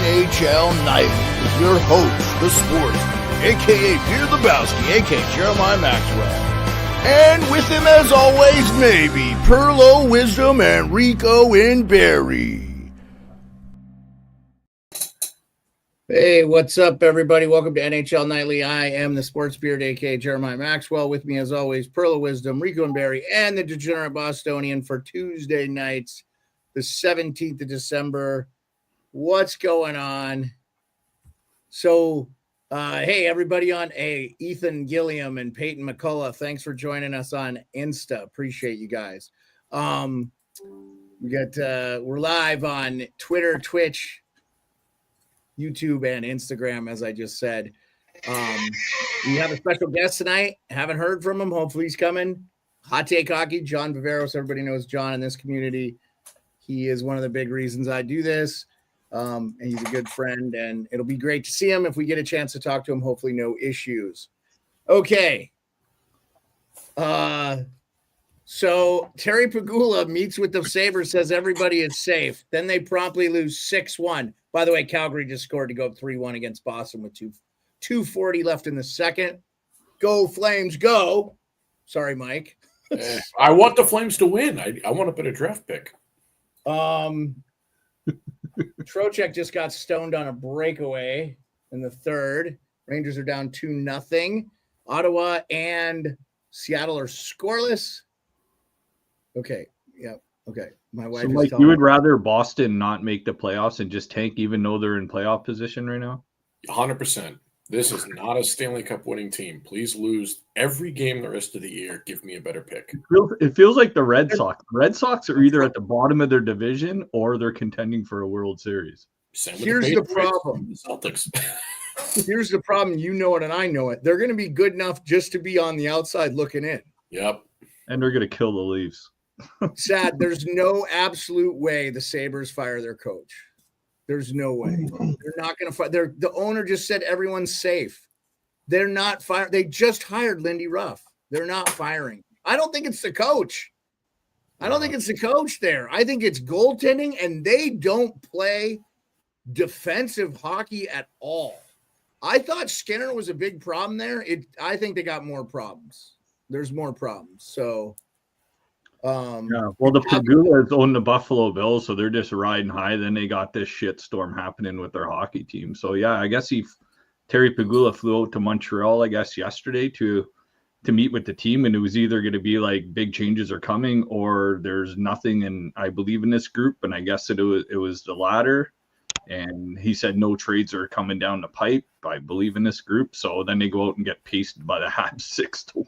NHL Nightly with your host, the sportsman, a.k.a. Peter Lebowski, a.k.a. Jeremiah Maxwell. And with him, as always, maybe Pearlo, Wisdom, and Rico in Barrie. Hey, what's up, everybody? Welcome to NHL Nightly. I am the Sports Beard, a.k.a. Jeremiah Maxwell. With me, as always, Pearlo, Wisdom, Rico and Barrie, and the Degenerate Bostonian for Tuesday nights, the 17th of December. What's going on? So, hey, everybody on Ethan Gilliam and Peyton McCullough, thanks for joining us on Insta. Appreciate you guys. We're live on Twitter, Twitch, YouTube, and Instagram, as I just said. We have a special guest tonight. Haven't heard from him. Hopefully he's coming. Hot Take Hockey, John Viveros. Everybody knows John in this community. He is one of the big reasons I do this. And he's a good friend, and it'll be great to see him if we get a chance to talk to him. Hopefully no issues. Okay. So Terry Pegula meets with the Sabres, says everybody is safe. Then they promptly lose 6-1. By the way, Calgary just scored to go up 3-1 against Boston with 2:40 left in the second. Go Flames, go. Sorry, Mike. I want the Flames to win. I want a better draft pick. Trocheck just got stoned on a breakaway in the third. Rangers are down 2-0. Ottawa and Seattle are scoreless. Okay. Yep. Okay. My wife so, is Mike, telling you me. would rather Boston not make the playoffs and just tank even though they're in playoff position right now? 100%. This is not a Stanley Cup winning team. Please lose every game the rest of the year. Give me a better pick. It feels like the Red Sox. The Red Sox are either at the bottom of their division or they're contending for a World Series. Here's the problem. The Celtics. Here's the problem. You know it and I know it. They're going to be good enough just to be on the outside looking in. Yep. And they're going to kill the Leafs. Sad. There's no absolute way the Sabres fire their coach. There's no way. They're not going to fire. The owner just said everyone's safe. They're not firing. They just hired Lindy Ruff. They're not firing. I don't think it's the coach. I don't think it's the coach there. I think it's goaltending, and they don't play defensive hockey at all. I thought Skinner was a big problem there. I think they got more problems. There's more problems. So, well, the Pegulas own the Buffalo Bills, so they're just riding high. Then they got this shitstorm happening with their hockey team. So yeah, I guess Terry Pegula flew out to Montreal, I guess, yesterday to meet with the team, and it was either going to be like big changes are coming or there's nothing. And I believe in this group, and I guess it was the latter. And he said no trades are coming down the pipe. I believe in this group. So then they go out and get pasted by the Habs 6-1.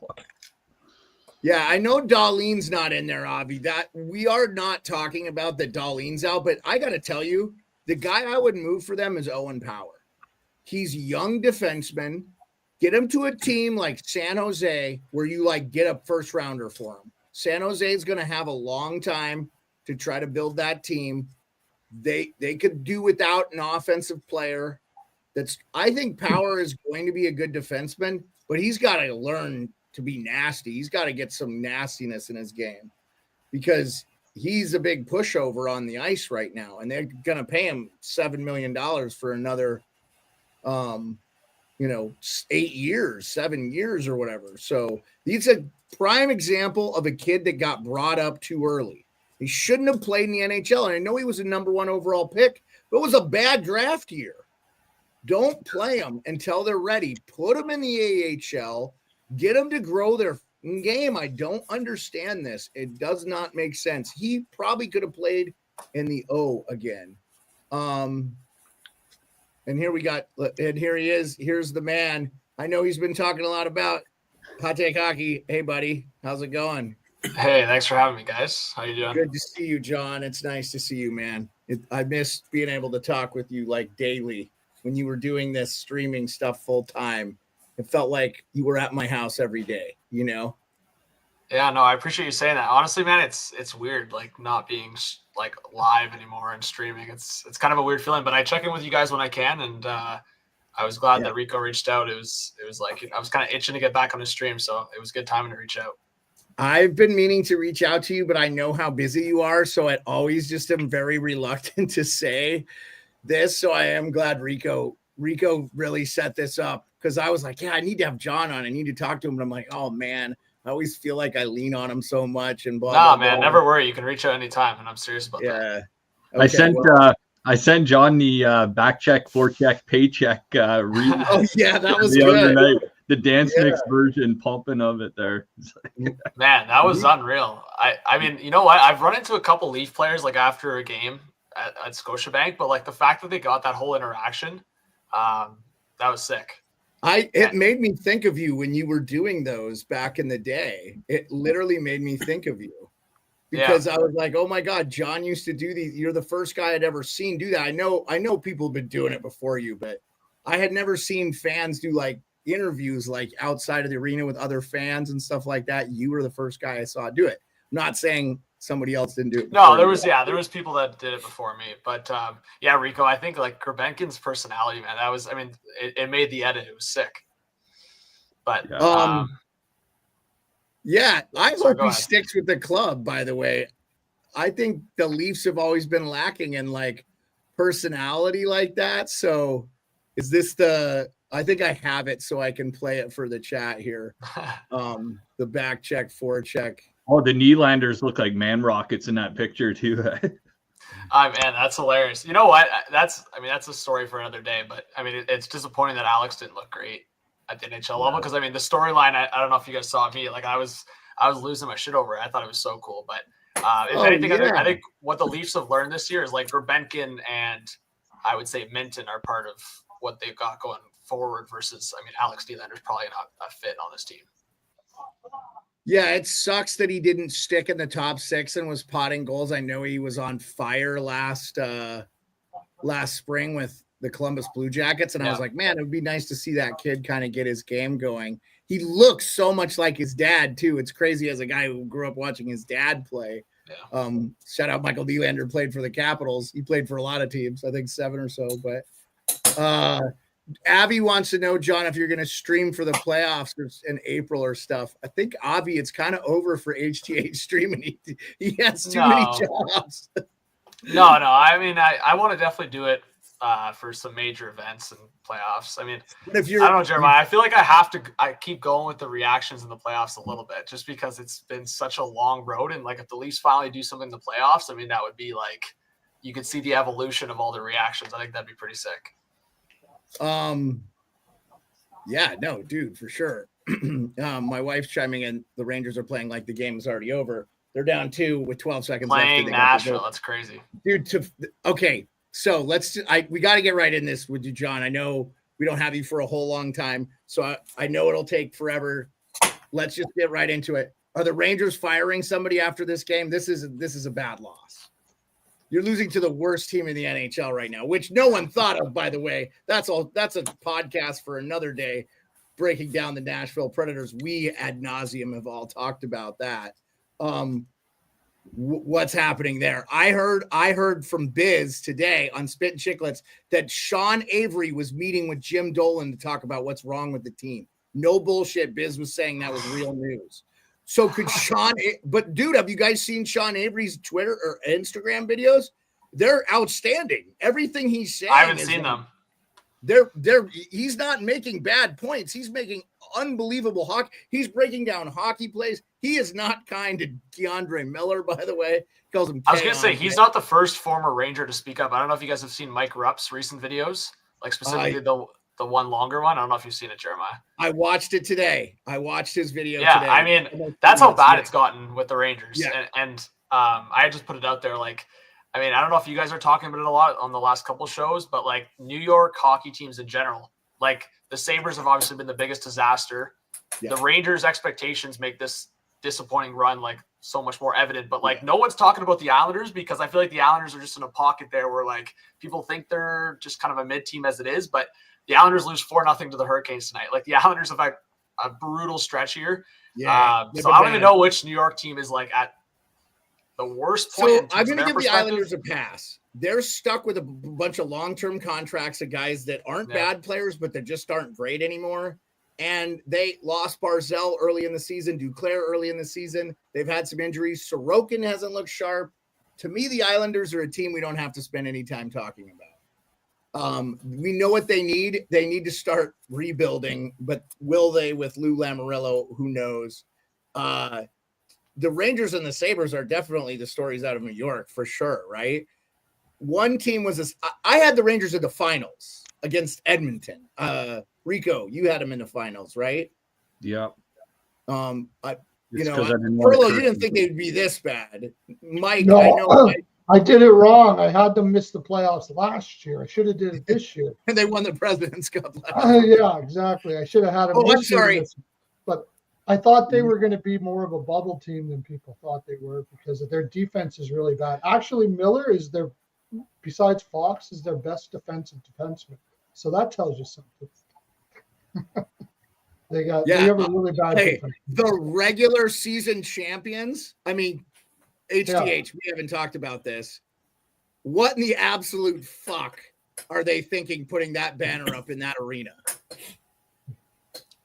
Yeah, I know Dahlin's not in there, Avi. That we are not talking about that Dahlin's out, but I got to tell you, the guy I would move for them is Owen Power. He's young defenseman. Get him to a team like San Jose where you get a first rounder for him. San Jose is going to have a long time to try to build that team. They could do without an offensive player. I think Power is going to be a good defenseman, but he's got to learn to be nasty. He's got to get some nastiness in his game because he's a big pushover on the ice right now. And they're going to pay him $7 million for another, 8 years, 7 years or whatever. So he's a prime example of a kid that got brought up too early. He shouldn't have played in the NHL. And I know he was a number 1 overall pick, but it was a bad draft year. Don't play them until they're ready. Put them in the AHL. Get them to grow their game. I don't understand this. It does not make sense. He probably could have played in the O again. And here he is. Here's the man. I know he's been talking a lot about Hot Take Hockey. Hey, buddy. How's it going? Hey, thanks for having me, guys. How you doing? Good to see you, John. It's nice to see you, man. I missed being able to talk with you daily when you were doing this streaming stuff full time. It felt like you were at my house every day, Yeah, no, I appreciate you saying that. Honestly, man, it's weird, not being live anymore and streaming. It's kind of a weird feeling, but I check in with you guys when I can, and I was glad that Rico reached out. It was I was kind of itching to get back on the stream, so it was good timing to reach out. I've been meaning to reach out to you, but I know how busy you are, so I always just am very reluctant to say this, so I am glad Rico really set this up, because I was like, yeah, I need to have John on. I need to talk to him. And I'm like, oh man, I always feel like I lean on him so much and blah. Nah, blah, man, blah. never worry. You can reach out anytime, and I'm serious about that. Yeah. Okay, I sent John the back check, forecheck, paycheck read oh yeah, that was the other good. night. The dance mix version pumping of it there. Man, that was unreal. I mean, you know what? I've run into a couple Leaf players like after a game at Scotiabank, but like the fact that they got that whole interaction, that was sick. It made me think of you when you were doing those back in the day. It literally made me think of you, because I was like, oh my God, John used to do these. You're the first guy I'd ever seen do that. I know people have been doing it before you, but I had never seen fans do like interviews like outside of the arena with other fans and stuff like that. You were the first guy I saw do it. I'm not saying somebody else didn't do it. No, there was people that did it before me, but Rico, I think like Gurbenkin's personality, man, that was, I mean, it made the edit. It was sick. But I hope he sticks with the club, by the way. I think the Leafs have always been lacking in like personality like that. So is this I think I have it so I can play it for the chat here. The back check, forecheck. Oh, the Nylanders look like man rockets in that picture too. Man, that's hilarious. You know what? That's a story for another day, but I mean, it's disappointing that Alex didn't look great at the NHL level, because I mean, the storyline, I don't know if you guys saw me, like I was losing my shit over it. I thought it was so cool, but if anything, I think what the Leafs have learned this year is like Gurbenkin and I would say Minton are part of what they've got going forward versus, I mean, Alex Nylander's probably not a fit on this team. Yeah, it sucks that he didn't stick in the top six and was potting goals. I know he was on fire last spring with the Columbus Blue Jackets, and I was like, man, it would be nice to see that kid kind of get his game going. He looks so much like his dad too. It's crazy, as a guy who grew up watching his dad play. Yeah. Shout out Michael Nylander, played for the Capitals. He played for a lot of teams, I think 7 or so, but Avi wants to know, John, if you're going to stream for the playoffs in April or stuff. I think, Avi, it's kind of over for HTH streaming. He has too many jobs. No. I mean, I want to definitely do it for some major events and playoffs. I mean, I don't know, Jeremiah. I feel like I keep going with the reactions in the playoffs a little bit, just because it's been such a long road. And like, if the Leafs finally do something in the playoffs, I mean, that would be like, you could see the evolution of all the reactions. I think that'd be pretty sick. Yeah, no, dude, for sure. My wife's chiming in. The Rangers are playing like the game is already over. They're down 2 with 12 seconds playing left. Nashville. That's crazy, dude. Okay, so we got to get right in this with you, John. I know we don't have you for a whole long time, so I know it'll take forever. Let's just get right into it. Are the Rangers firing somebody after this game? This is a bad loss. You're losing to the worst team in the NHL right now, which no one thought of, by the way. That's a podcast for another day, breaking down the Nashville Predators. We ad nauseum have all talked about that. What's happening there? I heard from Biz today on Spit and Chicklets that Sean Avery was meeting with Jim Dolan to talk about what's wrong with the team. No bullshit. Biz was saying that was real news. So could but dude, have you guys seen Sean Avery's Twitter or Instagram videos? They're outstanding. Everything he's saying. I haven't seen them. He's not making bad points. He's making unbelievable hockey. He's breaking down hockey plays. He is not kind to Keandre Miller, by the way. He calls him. I was going to say, he's not the first former Ranger to speak up. I don't know if you guys have seen Mike Rupp's recent videos, like specifically the one longer one. I don't know if you've seen it, Jeremiah. I watched it today. I watched his video today. Yeah, I mean, that's how bad it's gotten with the Rangers. Yeah. And I just put it out there, like, I mean, I don't know if you guys are talking about it a lot on the last couple of shows, but like New York hockey teams in general, like the Sabres have obviously been the biggest disaster. Yeah. The Rangers' expectations make this disappointing run like so much more evident, but like no one's talking about the Islanders, because I feel like the Islanders are just in a pocket there where like people think they're just kind of a mid team as it is, but the Islanders lose 4-0 to the Hurricanes tonight. Like the Islanders have had a brutal stretch here. Yeah. So I don't even know which New York team is like at the worst point. So I'm going to give the Islanders a pass. They're stuck with a bunch of long-term contracts of guys that aren't bad players, but that just aren't great anymore. And they lost Barzell early in the season, Duclair early in the season. They've had some injuries. Sorokin hasn't looked sharp. To me, the Islanders are a team we don't have to spend any time talking about. We know what they need. They need to start rebuilding, but will they with Lou Lamoriello? Who knows? The Rangers and the Sabres are definitely the stories out of New York for sure, right? One team was this. I had the Rangers in the finals against Edmonton. Rico, you had them in the finals, right? Yeah. Pearlo, Pearlo, you didn't think they'd be this bad. Mike, No, I know. I did it wrong. I had them miss the playoffs last year. I should have did it this year. And they won the President's Cup last Yeah, exactly. I should have had them I'm sorry. But I thought they were going to be more of a bubble team than people thought they were because their defense is really bad. Actually, Miller is besides Fox, is their best defensive defenseman. So that tells you something. They have a really bad defense. The regular season champions, I mean, HTH, we haven't talked about this. What in the absolute fuck are they thinking putting that banner up in that arena?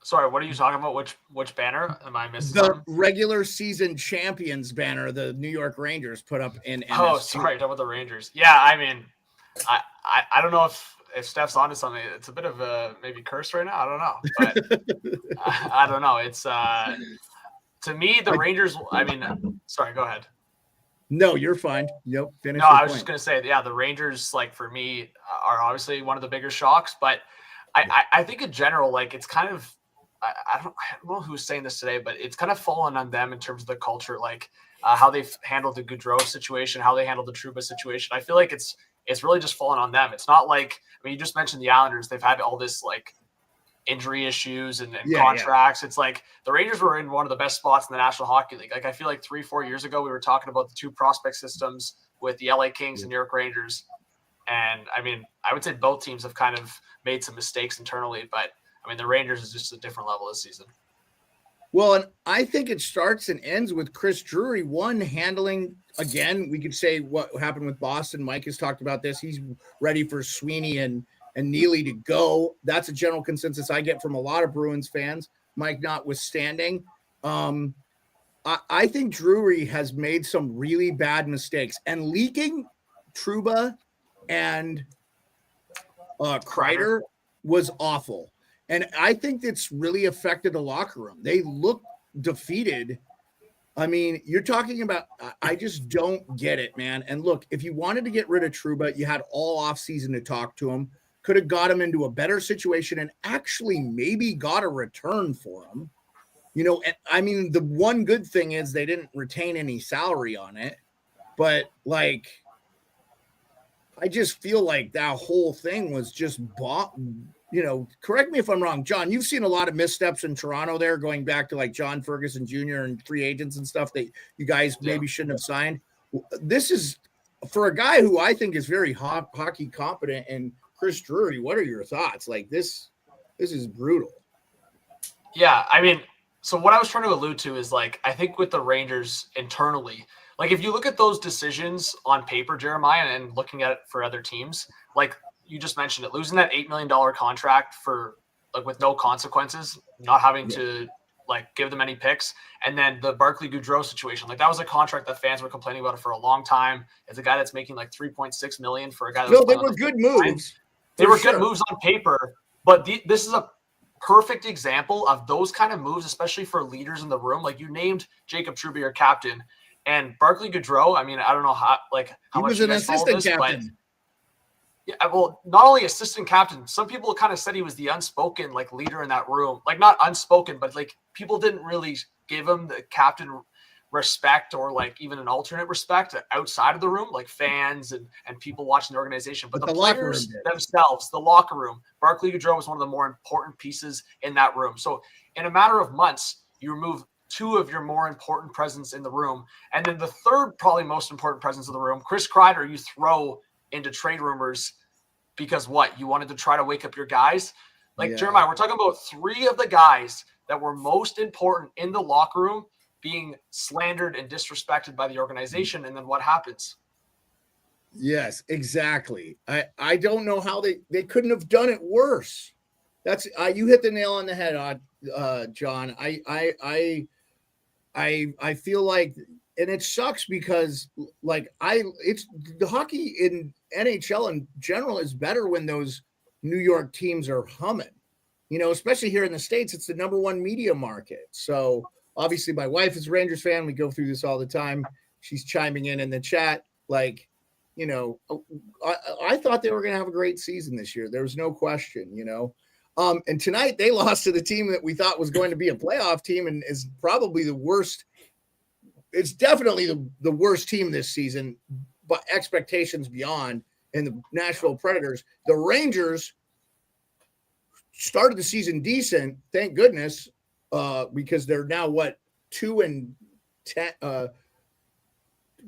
Sorry, what are you talking about? Which banner? Am I missing? The regular season champions banner the New York Rangers put up in MS2. Oh, sorry, talking about the Rangers. Yeah, I mean, I don't know if Steph's onto something. It's a bit of a maybe curse right now. I don't know, but I don't know. It's to me the Rangers. I mean, sorry, go ahead. No, you're fine. Yep. Finish. No, I was just gonna say, yeah, the Rangers, like for me, are obviously one of the bigger shocks, but I think in general, like it's kind of. I don't know who was saying this today, but it's kind of fallen on them in terms of the culture, like how they've handled the Gaudreau situation, how they handled the Trouba situation. I feel like it's really just fallen on them. It's not like, I mean, you just mentioned the Islanders. They've had all this like injury issues and contracts. Yeah. It's like the Rangers were in one of the best spots in the National Hockey League. Like I feel like 3-4 years ago, we were talking about the two prospect systems with the LA Kings and New York Rangers. And I mean, I would say both teams have kind of made some mistakes internally, but I mean, the Rangers is just a different level this season. Well, and I think it starts and ends with Chris Drury, handling, again, we could say what happened with Boston. Mike has talked about this. He's ready for Sweeney and Neely to go. That's a general consensus I get from a lot of Bruins fans, Mike notwithstanding. I think Drury has made some really bad mistakes. And leaking Trouba and Kreider was awful. And I think it's really affected the locker room. They look defeated. I mean, you're talking about, I just don't get it, man. And look, if you wanted to get rid of Trouba, you had all offseason to talk to him, could have got him into a better situation and actually maybe got a return for him. You know, and I mean, the one good thing is they didn't retain any salary on it. But like, I just feel like that whole thing was just you know, correct me if I'm wrong, John, you've seen a lot of missteps in Toronto there, going back to like John Ferguson Jr. and free agents and stuff that you guys maybe shouldn't have signed. This is for a guy who I think is very hockey competent, and Chris Drury. What are your thoughts? Like this is brutal. Yeah, I mean, so what I was trying to allude to is like, I think with the Rangers internally, like if you look at those decisions on paper, Jeremiah, and looking at it for other teams, like you just mentioned it, losing that $8 million contract for like with no consequences, not having to like give them any picks. And then the Barclay Goodrow situation, like that was a contract that fans were complaining about it for a long time. It's a guy that's making like $3.6 million for a guy. No, they were good moves. They were good moves on paper, but this is a perfect example of those kind of moves, especially for leaders in the room. Like you named Jacob Trouba your captain, and Barclay Goodrow. I mean, I don't know how he much was an assistant captain. Yeah, well, not only assistant captain, some people kind of said he was the unspoken like leader in that room. Like not unspoken, but like people didn't really give him the captain respect or like even an alternate respect outside of the room, like fans and people watching the organization. But the players themselves, the locker room, Barclay Goodrow was one of the more important pieces in that room. So in a matter of months, you remove two of your more important presence in the room. And then the third, probably most important presence in the room, Chris Kreider, you throw into trade rumors because what? You wanted to try to wake up your guys? Like Jeremiah, we're talking about three of the guys that were most important in the locker room being slandered and disrespected by the organization. And then what happens? Yes, exactly. I don't know how they couldn't have done it worse. That's you hit the nail on the head, John. I I feel like, and it sucks because like it's the hockey in NHL in general is better when those New York teams are humming, you know, especially here in the States. It's the number one media market. So obviously my wife is a Rangers fan. We go through this all the time. She's chiming in the chat. Like, you know, I thought they were going to have a great season this year. There was no question, you know. And tonight they lost to the team that we thought was going to be a playoff team and is probably the worst. It's definitely the worst team this season, but expectations beyond. And the Nashville Predators, the Rangers started the season decent, thank goodness, because they're now 2-10.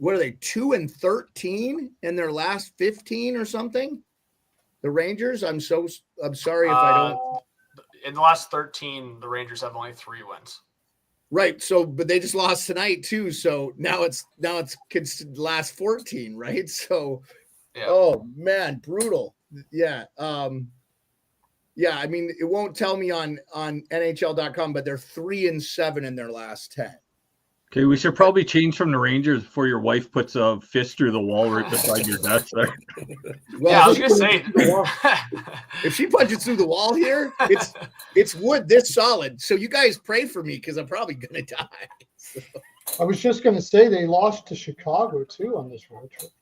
What are they? 2-13 in their last 15 or something? The Rangers. I'm sorry if I don't. In the last 13, the Rangers have only 3 wins. Right. So, but they just lost tonight too. So now it's last 14, right? So, yeah. Oh man, brutal. Yeah. Yeah. I mean, it won't tell me on NHL.com, but they're 3-7 in their last 10. Okay, we should probably change from the Rangers before your wife puts a fist through the wall right beside your desk there. Well, yeah, I was gonna say, if she punches through the wall here, it's wood this solid. So you guys pray for me because I'm probably gonna die. So. I was just gonna say they lost to Chicago too on this road trip.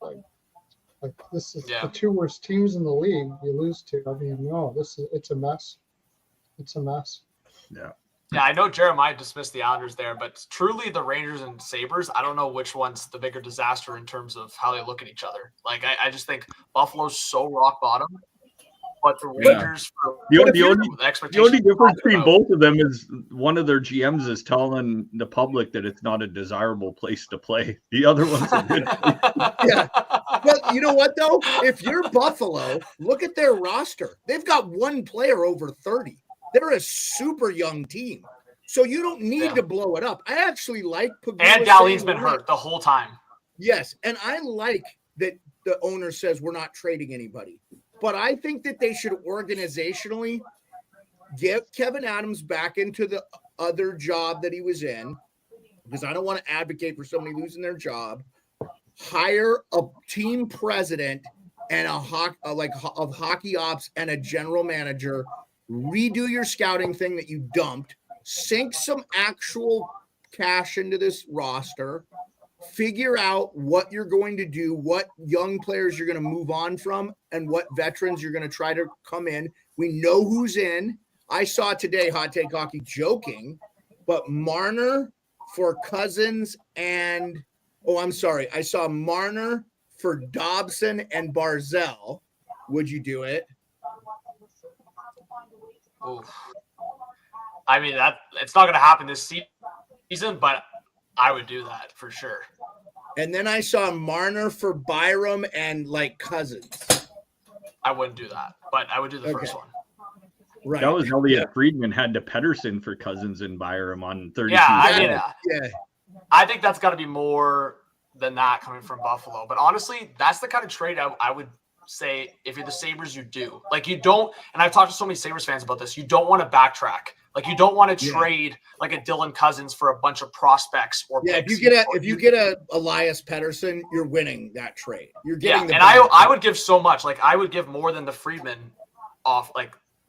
Like this is the 2 worst teams in the league. You lose to. I mean, no, it's a mess. It's a mess. Yeah. Yeah, I know Jeremiah dismissed the Islanders there, but truly the Rangers and Sabres, I don't know which one's the bigger disaster in terms of how they look at each other. Like, I just think Buffalo's so rock bottom, but the Rangers, the only difference between both of them is one of their GMs is telling the public that it's not a desirable place to play. The other one's a good place. Yeah. But you know what, though? If you're Buffalo, look at their roster. They've got one player over 30. They're a super young team, so you don't need to blow it up. I actually like Pagula. And Dahlin's been hurt the whole time. Yes, and I like that the owner says we're not trading anybody. But I think that they should organizationally get Kevin Adams back into the other job that he was in, because I don't want to advocate for somebody losing their job. Hire a team president and of hockey ops and a general manager. Redo your scouting thing that you dumped, sink some actual cash into this roster, figure out what you're going to do, what young players you're going to move on from, and what veterans you're going to try to come in. We know who's in. I saw today, Hot Take Hockey joking, but Marner for Cousins and I saw Marner for Dobson and Barzell. Would you do it? Oof. I mean, it's not going to happen this season, but I would do that for sure. And then I saw Marner for Byram and Cousins. I wouldn't do that, but I would do the first one. Right. That was Elliot Friedman had to Pedersen for Cousins and Byram on 32. Yeah, I think that's got to be more than that coming from Buffalo. But honestly, that's the kind of trade I would say if you're the Sabres, you do. Like, you don't, and I've talked to so many Sabres fans about this, you don't want to backtrack. Like, you don't want to trade like a Dylan Cousins for a bunch of prospects or picks. If you get a Elias Pettersson, you're winning that trade. You're getting and I would give so much. Like, I would give more than the Friedman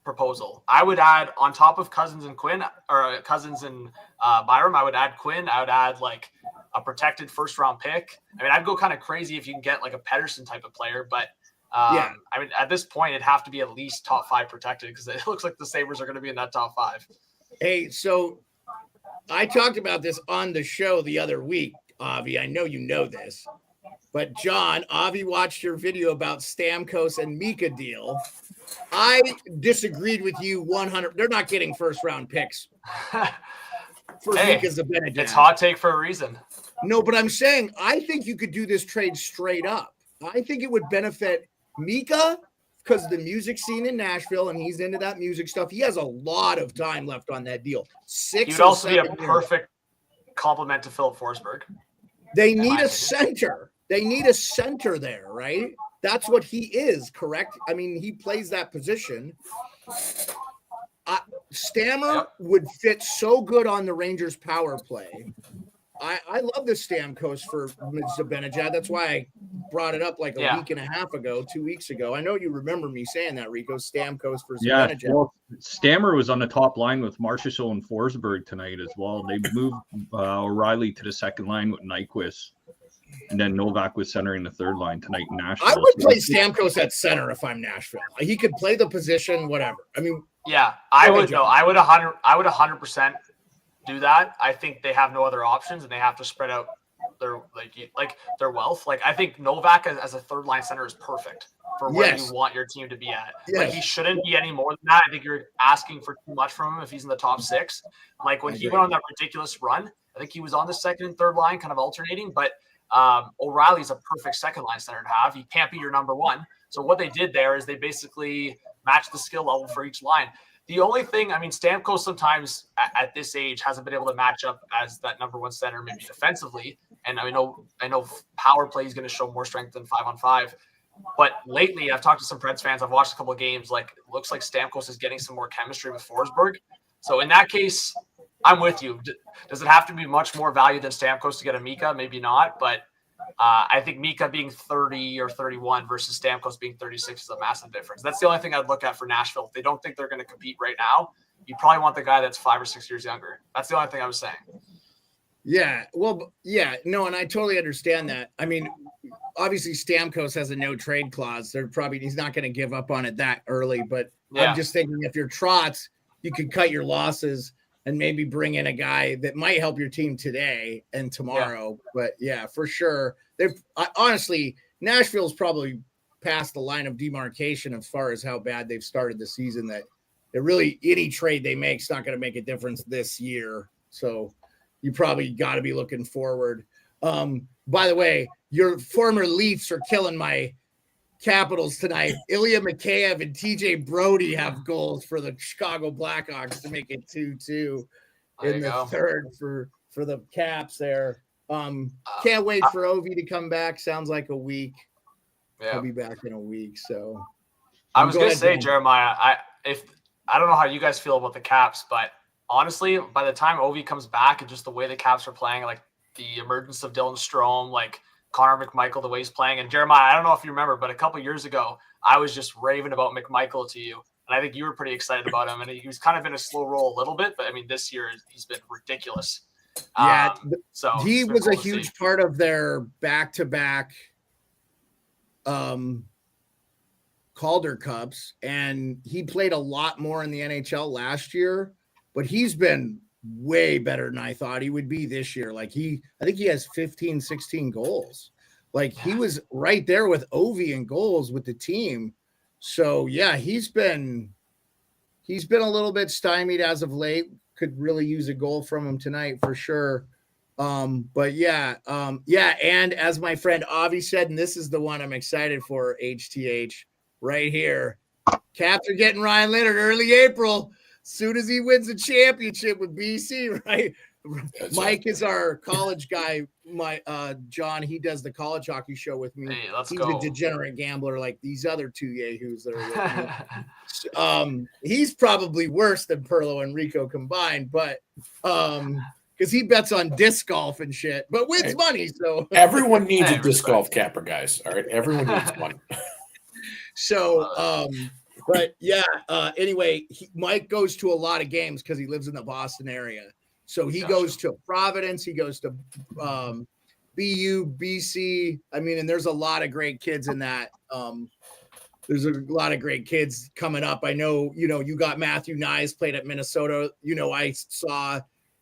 proposal. I would add on top of Cousins and Quinn, or Cousins and Byram, I would add Quinn. I would add like a protected first round pick. I mean, I'd go kind of crazy if you can get like a Pettersson type of player, but I mean, at this point, it'd have to be at least top 5 protected, because it looks like the Sabres are going to be in that top 5. Hey, so I talked about this on the show the other week, Avi. I know you know this, but John, Avi watched your video about Stamkos and Mika deal. I disagreed with you 100. They're not getting first round picks. Mika's the Benedict. It's hot take for a reason. No, but I'm saying I think you could do this trade straight up. I think it would benefit Mika because of the music scene in Nashville, and he's into that music stuff. He has a lot of time left on that deal. He'd also be a perfect complement to Philip Forsberg. They need a center. They need a center there, right? That's what he is, correct? I mean, he plays that position. Stammer would fit so good on the Rangers power play. I love the Stamkos for Zibanejad. That's why I brought it up like a week and a half ago, 2 weeks ago. I know you remember me saying that, Rico. Stamkos for Zibanejad. Yeah, well, Stammer was on the top line with Marchessault and Forsberg tonight as well. They moved O'Reilly to the second line with Nyquist. And then Novak was centering the third line tonight in Nashville. I would play Stamkos at center if I'm Nashville. He could play the position, whatever. I mean, yeah, I would 100% do that. I think they have no other options, and they have to spread out their their wealth. Like, I think Novak as a third line center is perfect for where you want your team to be at. Yes. Like, he shouldn't be any more than that. I think you're asking for too much from him if he's in the top six. Like, when he went on that ridiculous run, I think he was on the second and third line, kind of alternating, but O'Reilly's a perfect second line center to have. He can't be your number one. So what they did there is they basically matched the skill level for each line. The only thing, I mean, Stamkos sometimes at this age hasn't been able to match up as that number one center, maybe defensively. And I know power play is going to show more strength than 5-on-5. But lately, I've talked to some Preds fans. I've watched a couple of games. Like, it looks like Stamkos is getting some more chemistry with Forsberg. So in that case, I'm with you. Does it have to be much more value than Stamkos to get a Mika? Maybe not, but I think Mika being 30 or 31 versus Stamkos being 36 is a massive difference. That's the only thing I'd look at for Nashville. If they don't think they're going to compete right now, you probably want the guy that's 5 or 6 years younger. That's the only thing I was saying. Yeah, well, yeah, no, and I totally understand that. I mean, obviously Stamkos has a no trade clause. He's not going to give up on it that early, but I'm just thinking if you're Trotz, you could cut your losses and maybe bring in a guy that might help your team today and tomorrow. Yeah. But yeah, for sure. Honestly, Nashville's probably past the line of demarcation as far as how bad they've started the season, that really any trade they make is not going to make a difference this year. So you probably got to be looking forward. By the way, your former Leafs are killing my Capitals tonight. Ilya Mikheyev and TJ Brody have goals for the Chicago Blackhawks to make it 2-2 in the third for the Caps there. Can't wait for Ovi to come back. Sounds like a week. Yeah. He'll be back in a week. So I was going to say, Jeremiah, I don't know how you guys feel about the Caps, but honestly, by the time Ovi comes back and just the way the Caps are playing, like the emergence of Dylan Strome, like Connor McMichael, the way he's playing. And Jeremiah, I don't know if you remember, but a couple years ago, I was just raving about McMichael to you. And I think you were pretty excited about him. And he was kind of in a slow roll a little bit, but I mean, this year he's been ridiculous. Yeah. So he was a huge part of their back-to-back Calder Cups. And he played a lot more in the NHL last year, but he's been way better than I thought he would be this year. Like I think he has 15, 16 goals. Like he was right there with Ovi in goals with the team. So yeah, he's been a little bit stymied as of late. Could really use a goal from him tonight for sure. But yeah. And as my friend Avi said, and this is the one I'm excited for, HTH right here. Caps are getting Ryan Leonard early April. Soon as he wins a championship with BC, right? That's Mike is our college guy. John, he does the college hockey show with me. Hey, he's a degenerate gambler like these other two yahoos that are with me. He's probably worse than Pearlo and Rico combined, but because he bets on disc golf and shit, but wins money. So everyone needs a disc golf capper, guys. All right, everyone needs one. So but yeah, anyway, Mike goes to a lot of games because he lives in the Boston area. So he goes to Providence, he goes to BU, BC. I mean, and there's a lot of great kids in that. There's a lot of great kids coming up. I know, you got Matthew Nyes played at Minnesota. I saw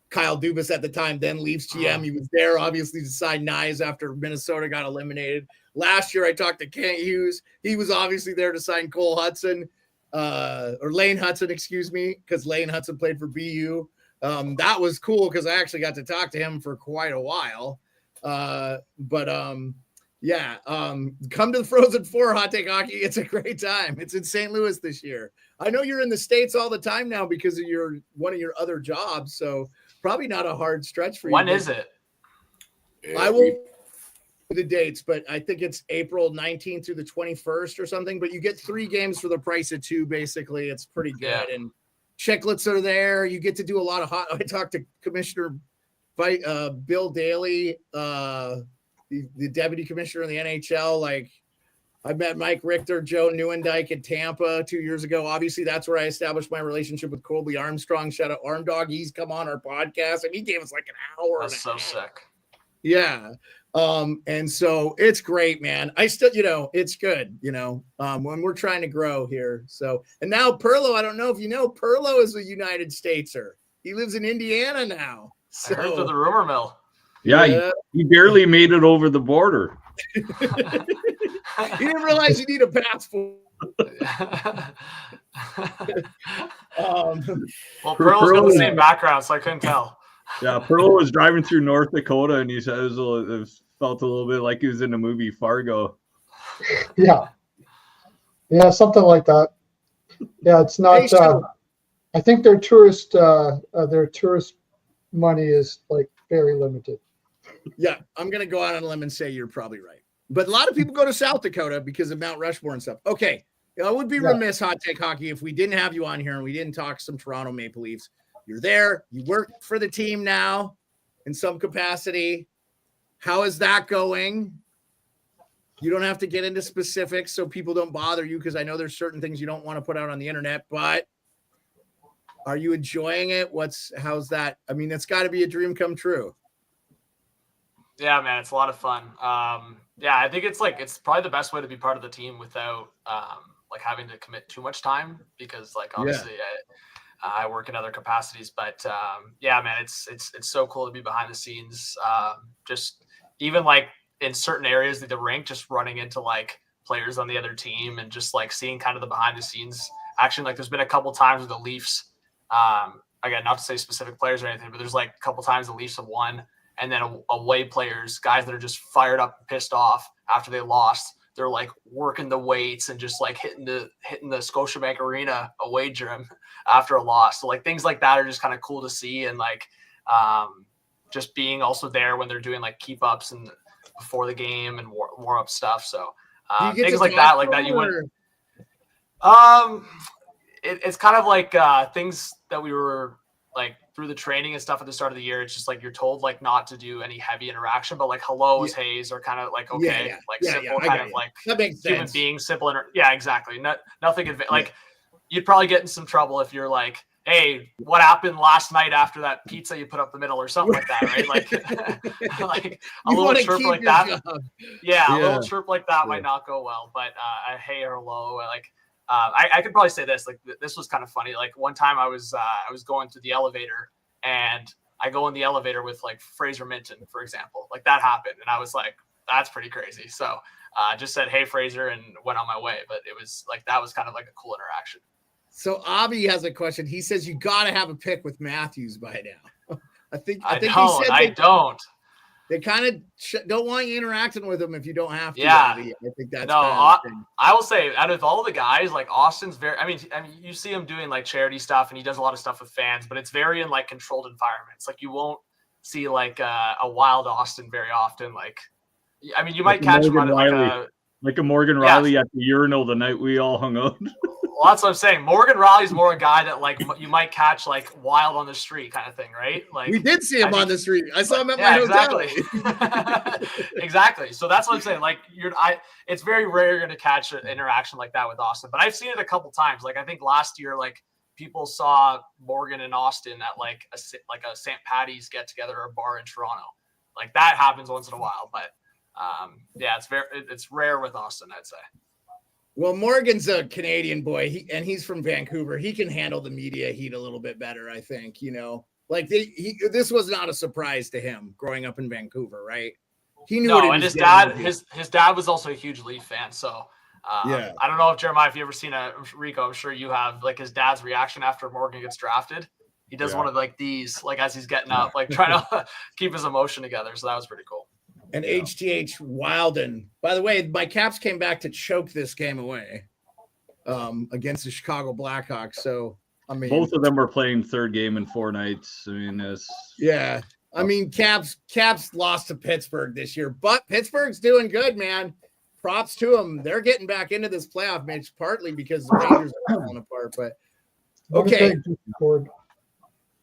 Kyle Dubas at the time, then Leafs GM. He was there, obviously, to sign Nyes after Minnesota got eliminated. Last year, I talked to Kent Hughes. He was obviously there to sign Cole Hudson, or Lane Hudson, excuse me, because Lane Hudson played for BU. That was cool because I actually got to talk to him for quite a while. Come to the Frozen Four, Hot Take Hockey. It's a great time. It's in St. Louis this year. I know you're in the States all the time now because of one of your other jobs, so probably not a hard stretch for you. When is it? I will the dates, but I think it's April 19th through the 21st or something, but you get 3 games for the price of 2. Basically, it's pretty good. And Chicklets are there. You get to do a lot of I talked to Commissioner Bill Daly, the deputy commissioner in the NHL. Like, I met Mike Richter, Joe Neuendijk in Tampa 2 years ago. Obviously, that's where I established my relationship with Colby Armstrong. Shout out Arm Dog. He's come on our podcast, and he gave us like an hour. That's so sick. Yeah. And so it's great, man. I still, it's good, when we're trying to grow here. So, and now Pearlo, I don't know if you know, Pearlo is a United Statser. He lives in Indiana now. So, I heard through the rumor mill. Yeah, he barely made it over the border. You didn't realize you need a passport. Well, Pearl's got the same background, so I couldn't tell. Yeah, Pearlo was driving through North Dakota, and he said it felt a little bit like he was in the movie Fargo. Yeah, something like that. Yeah, it's not. Hey, so, I think their tourist money is like very limited. Yeah, I'm gonna go out on a limb and say you're probably right. But a lot of people go to South Dakota because of Mount Rushmore and stuff. Okay, I would be remiss, Hot Take Hockey, if we didn't have you on here and we didn't talk some Toronto Maple Leafs. You're there. You work for the team now in some capacity. How is that going? You don't have to get into specifics so people don't bother you, because I know there's certain things you don't want to put out on the internet, but are you enjoying it? How's that? I mean, it's got to be a dream come true. Yeah, man, it's a lot of fun. I think it's probably the best way to be part of the team without having to commit too much time, because obviously I work in other capacities, but man, it's so cool to be behind the scenes. Just even in certain areas of the rink, just running into players on the other team and just seeing kind of the behind the scenes action. There's been a couple times with the Leafs, again, not to say specific players or anything, but there's a couple times the Leafs have won, and then away players, guys that are just fired up and pissed off after they lost, they're working the weights and just hitting the Scotiabank Arena away gym after a loss. So things like that are just kind of cool to see, and just being also there when they're doing keep ups and before the game and warm up stuff. So things like that you wouldn't. It's kind of things that we were through the training and stuff at the start of the year. It's just you're told not to do any heavy interaction, but hellos, heys are kind of okay, simple kind of that makes human sense. being, simple. Exactly. Nothing. You'd probably get in some trouble if you're hey, what happened last night after that pizza you put up the middle or something like that, right? A little chirp like that. Yeah, a little chirp like that might not go well, but a hey or hello, I could probably say this. This was kind of funny. One time I was going through the elevator, and I go in the elevator with Fraser Minton, for example. That happened, and I was that's pretty crazy. So just said, hey, Fraser, and went on my way. But it was that was kind of a cool interaction. So Avi has a question. He says you got to have a pick with Matthews by now. I think I he don't. said I don't. They kind of don't want you interacting with them if you don't have to. Yeah, Avi. I think that's no. I will say, out of all the guys, Austin's very. I mean, you see him doing charity stuff, and he does a lot of stuff with fans, but it's very in controlled environments. You won't see a wild Austin very often. I mean, you might catch him on a Morgan Riley at the urinal the night we all hung out. Well, that's what I'm saying. Morgan Riley's more a guy that you might catch wild on the street kind of thing, right? We did see him on the street. I saw him at my hotel. Exactly. Exactly. So that's what I'm saying. It's very rare you're going to catch an interaction like that with Austin, but I've seen it a couple times. I think last year, people saw Morgan and Austin at a St. Patty's get together or a bar in Toronto. That happens once in a while, but it's rare with Austin, I'd say. Well, Morgan's a Canadian boy, he's from Vancouver. He can handle the media heat a little bit better, I think. This was not a surprise to him growing up in Vancouver, right? He knew. No, and his dad was also a huge Leaf fan. So I don't know if Jeremiah, if you ever seen Rico, I'm sure you have. His dad's reaction after Morgan gets drafted. He does one of these, as he's getting up, trying to keep his emotion together. So that was pretty cool. And HTH Wilden. By the way, my Caps came back to choke this game away against the Chicago Blackhawks. So, I mean, both of them were playing third game in 4 nights. I mean, Caps lost to Pittsburgh this year, but Pittsburgh's doing good, man. Props to them. They're getting back into this playoff match partly because the Rangers are falling apart. But Okay. Discord.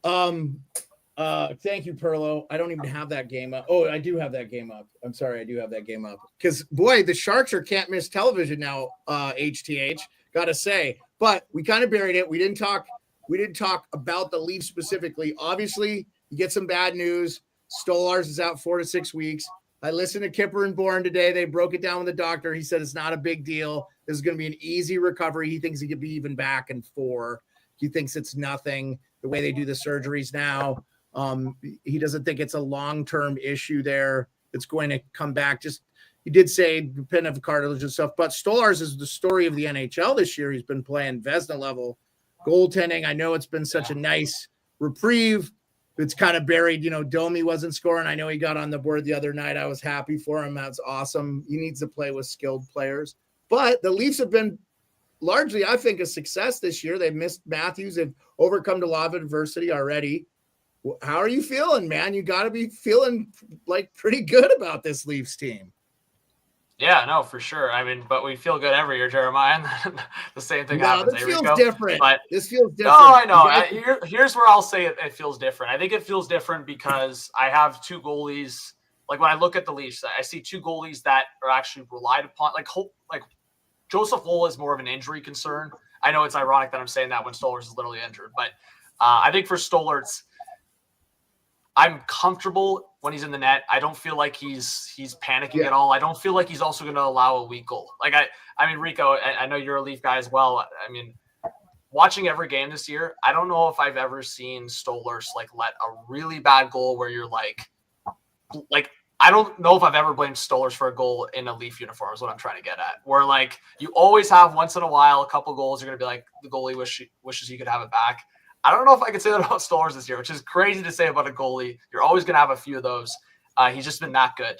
Thank you, Pearlo. I don't even have that game up. Oh, I do have that game up. I'm sorry, I do have that game up. Because boy, the Sharks are can't miss television now. HTH, gotta say. But we kind of buried it. We didn't talk about the Leafs specifically. Obviously, you get some bad news. Stolarz is out 4 to 6 weeks. I listened to Kipper and Bourne today. They broke it down with the doctor. He said it's not a big deal. This is going to be an easy recovery. He thinks he could be even back in 4. He thinks it's nothing the way they do the surgeries now. He doesn't think it's a long-term issue there. It's going to come back. Just he did say depending on cartilage and stuff. But Stolarz is the story of the NHL this year. He's been playing Vezina level goaltending. I know it's been such a nice reprieve. It's kind of buried. Domi wasn't scoring. I know he got on the board the other night. I was happy for him. That's awesome. He needs to play with skilled players. But the Leafs have been largely, I think, a success this year. They've missed Matthews. They've overcome a lot of adversity already. How are you feeling, man? You got to be feeling like pretty good about this Leafs team. Yeah, no, for sure. I mean, but we feel good every year, Jeremiah. The same thing happens. This feels different. This feels different. No, I know. Here's where I'll say it feels different. I think it feels different because I have 2 goalies. Like when I look at the Leafs, I see 2 goalies that are actually relied upon. Like Joseph Woll is more of an injury concern. I know it's ironic that I'm saying that when Stolarz is literally injured, but I think for Stolarz, I'm comfortable when he's in the net. I don't feel like he's panicking at all. I don't feel like he's also going to allow a weak goal. Like I mean, Rico, I know you're a Leaf guy as well. I mean, watching every game this year, I don't know if I've ever seen Stolarz let a really bad goal where you're like I don't know if I've ever blamed Stolarz for a goal in a Leaf uniform is what I'm trying to get at. Where you always have once in a while a couple goals you're going to be like the goalie wishes he could have it back. I don't know if I can say that about Stolarz this year, which is crazy to say about a goalie. You're always going to have a few of those. He's just been that good.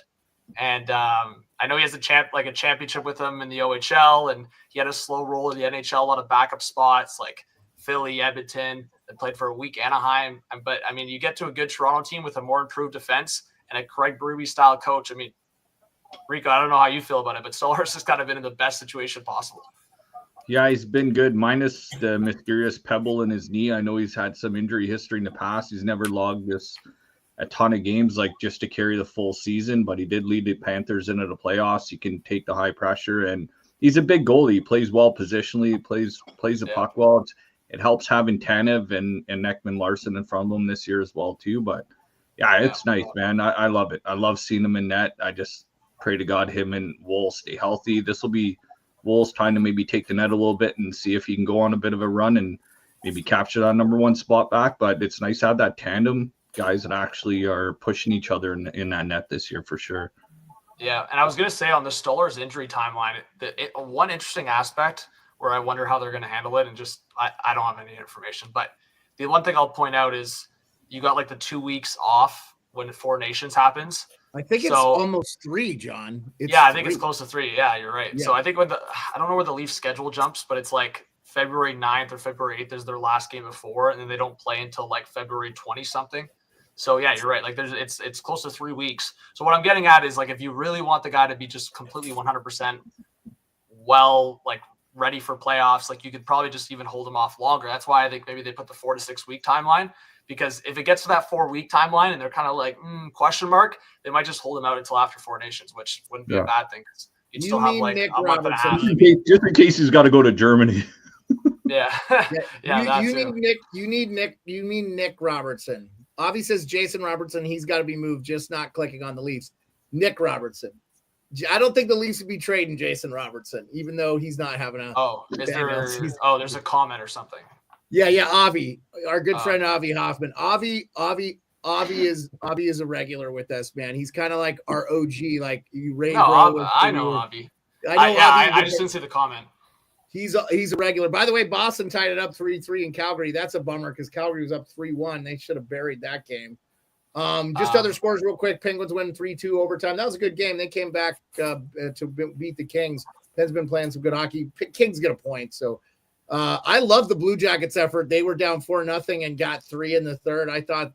And I know he has a championship with him in the OHL, and he had a slow roll in the NHL, a lot of backup spots like Philly, Edmonton, and played for a week Anaheim. But, I mean, you get to a good Toronto team with a more improved defense and a Craig Berube-style coach. I mean, Rico, I don't know how you feel about it, but Stolarz has kind of been in the best situation possible. Yeah, he's been good, minus the mysterious pebble in his knee. I know he's had some injury history in the past. He's never logged a ton of games just to carry the full season, but he did lead the Panthers into the playoffs. He can take the high pressure, and he's a big goalie. He plays well positionally. He plays the puck well. It helps having Tanev and Ekman Larson in front of him this year as well too. But yeah, it's nice, man. I love it. I love seeing him in net. I just pray to God him and Woll stay healthy. This will be Woll's trying to maybe take the net a little bit and see if he can go on a bit of a run and maybe capture that number 1 spot back. But it's nice to have that tandem, guys that actually are pushing each other in that net this year for sure. Yeah, and I was going to say on the Stolarz injury timeline, one interesting aspect where I wonder how they're going to handle it, and just I don't have any information. But the one thing I'll point out is you got the 2 weeks off when the 4 Nations happens. I think it's almost 3, John. I think it's close to 3. Yeah, you're right. Yeah. So I think I don't know where the Leafs schedule jumps, but it's February 9th or February 8th is their last game of 4, and then they don't play until February 20 something. So yeah, you're right. It's close to 3 weeks. So what I'm getting at is if you really want the guy to be just completely 100% ready for playoffs, you could probably just even hold him off longer. That's why I think maybe they put the 4 to 6 week timeline. Because if it gets to that 4-week timeline and they're kind of question mark, they might just hold him out until after 4 Nations, which wouldn't be a bad thing. You'd still have Nick a month and a half. Just in case he's got to go to Germany. Yeah. You mean Nick Robertson. Avi says Jason Robertson, he's got to be moved, just not clicking on the Leafs. Nick Robertson. I don't think the Leafs would be trading Jason Robertson, even though he's not having a. There's a comment or something. Yeah, Avi, our good friend Avi Hoffman. Avi is a regular with us, man. He's kind of like our OG, you Ray. I know Avi. I just didn't see the comment. He's a regular. By the way, Boston tied it up 3-3 in Calgary. That's a bummer because Calgary was up 3-1. They should have buried that game. Other scores real quick. Penguins win 3-2 overtime. That was a good game. They came back to beat the Kings. Pen's been playing some good hockey. Kings get a point, so. I love the Blue Jackets effort. They were down 4-0 and got 3 in the third. I thought,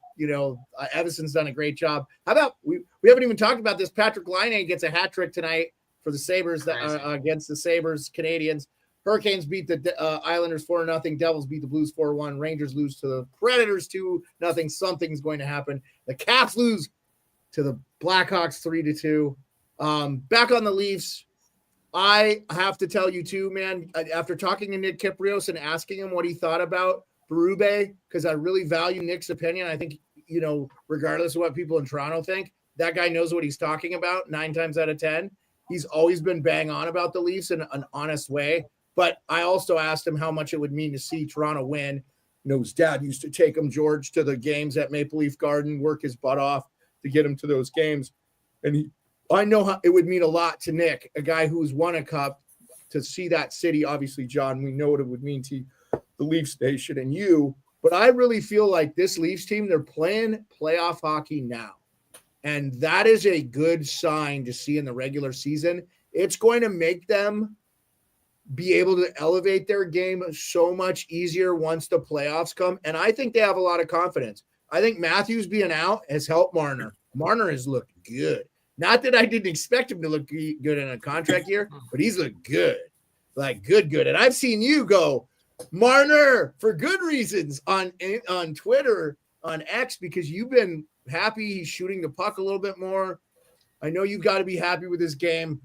Evanson's done a great job. How about we haven't even talked about this. Patrick Laine gets a hat trick tonight for the Sabres against the Sabres Canadians. Hurricanes beat the Islanders 4-0. Devils beat the Blues 4-1. Rangers lose to the Predators 2-0. Something's going to happen. The Caps lose to the Blackhawks 3-2. Back on the Leafs, I have to tell you too, man, after talking to Nick Kiprios and asking him what he thought about Berube, because I really value Nick's opinion. I think, regardless of what people in Toronto think, that guy knows what he's talking about 9 times out of 10. He's always been bang on about the Leafs in an honest way. But I also asked him how much it would mean to see Toronto win. His dad used to take him, George, to the games at Maple Leaf Garden, work his butt off to get him to those games. And I know how it would mean a lot to Nick, a guy who's won a cup, to see that city. Obviously, John, we know what it would mean to the Leafs Nation and you. But I really feel like this Leafs team, they're playing playoff hockey now. And that is a good sign to see in the regular season. It's going to make them be able to elevate their game so much easier once the playoffs come. And I think they have a lot of confidence. I think Matthews being out has helped Marner. Marner has looked good. Not that I didn't expect him to look good in a contract year, but he's looked good. Like good. And I've seen you go, Marner, for good reasons on Twitter, on X, because you've been happy he's shooting the puck a little bit more. I know you've got to be happy with his game.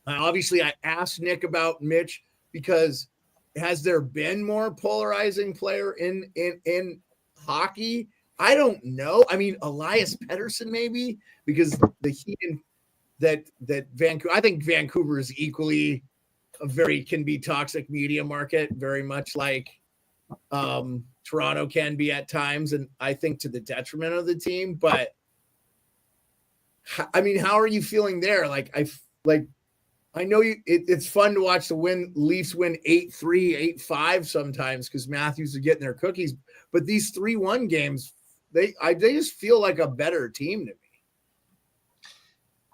Obviously, I asked Nick about Mitch because has there been more polarizing player in hockey? I don't know. I mean, Elias Pettersson maybe, because the heat that Vancouver. I think Vancouver is equally can be toxic media market, very much like Toronto can be at times, and I think to the detriment of the team. But I mean, how are you feeling there? I know it's fun to watch the Leafs win 8-3, 8-5 sometimes because Matthews is getting their cookies. But these 3-1 games, they just feel like a better team to me.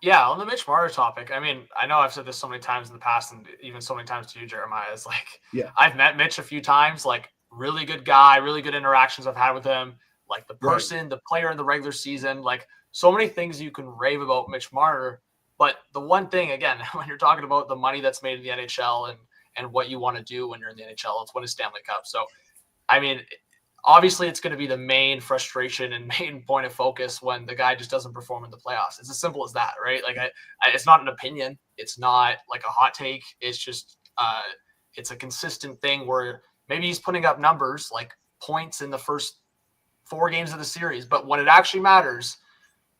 Yeah, on the Mitch Marner topic, I mean, I know I've said this so many times in the past and even so many times to you, Jeremiah. It's like, yeah, I've met Mitch a few times, like really good guy, really good interactions I've had with him, like the person, right, the player in the regular season, like so many things you can rave about Mitch Marner. But the one thing, again, when you're talking about the money that's made in the NHL and what you want to do when you're in the NHL, it's win a Stanley Cup. So, I mean, obviously it's going to be the main frustration and main point of focus when the guy just doesn't perform in the playoffs. It's as simple as that, right? Like, it's not an opinion. It's not like a hot take. It's just, it's a consistent thing where maybe he's putting up numbers like points in the first 4 games of the series, but when it actually matters,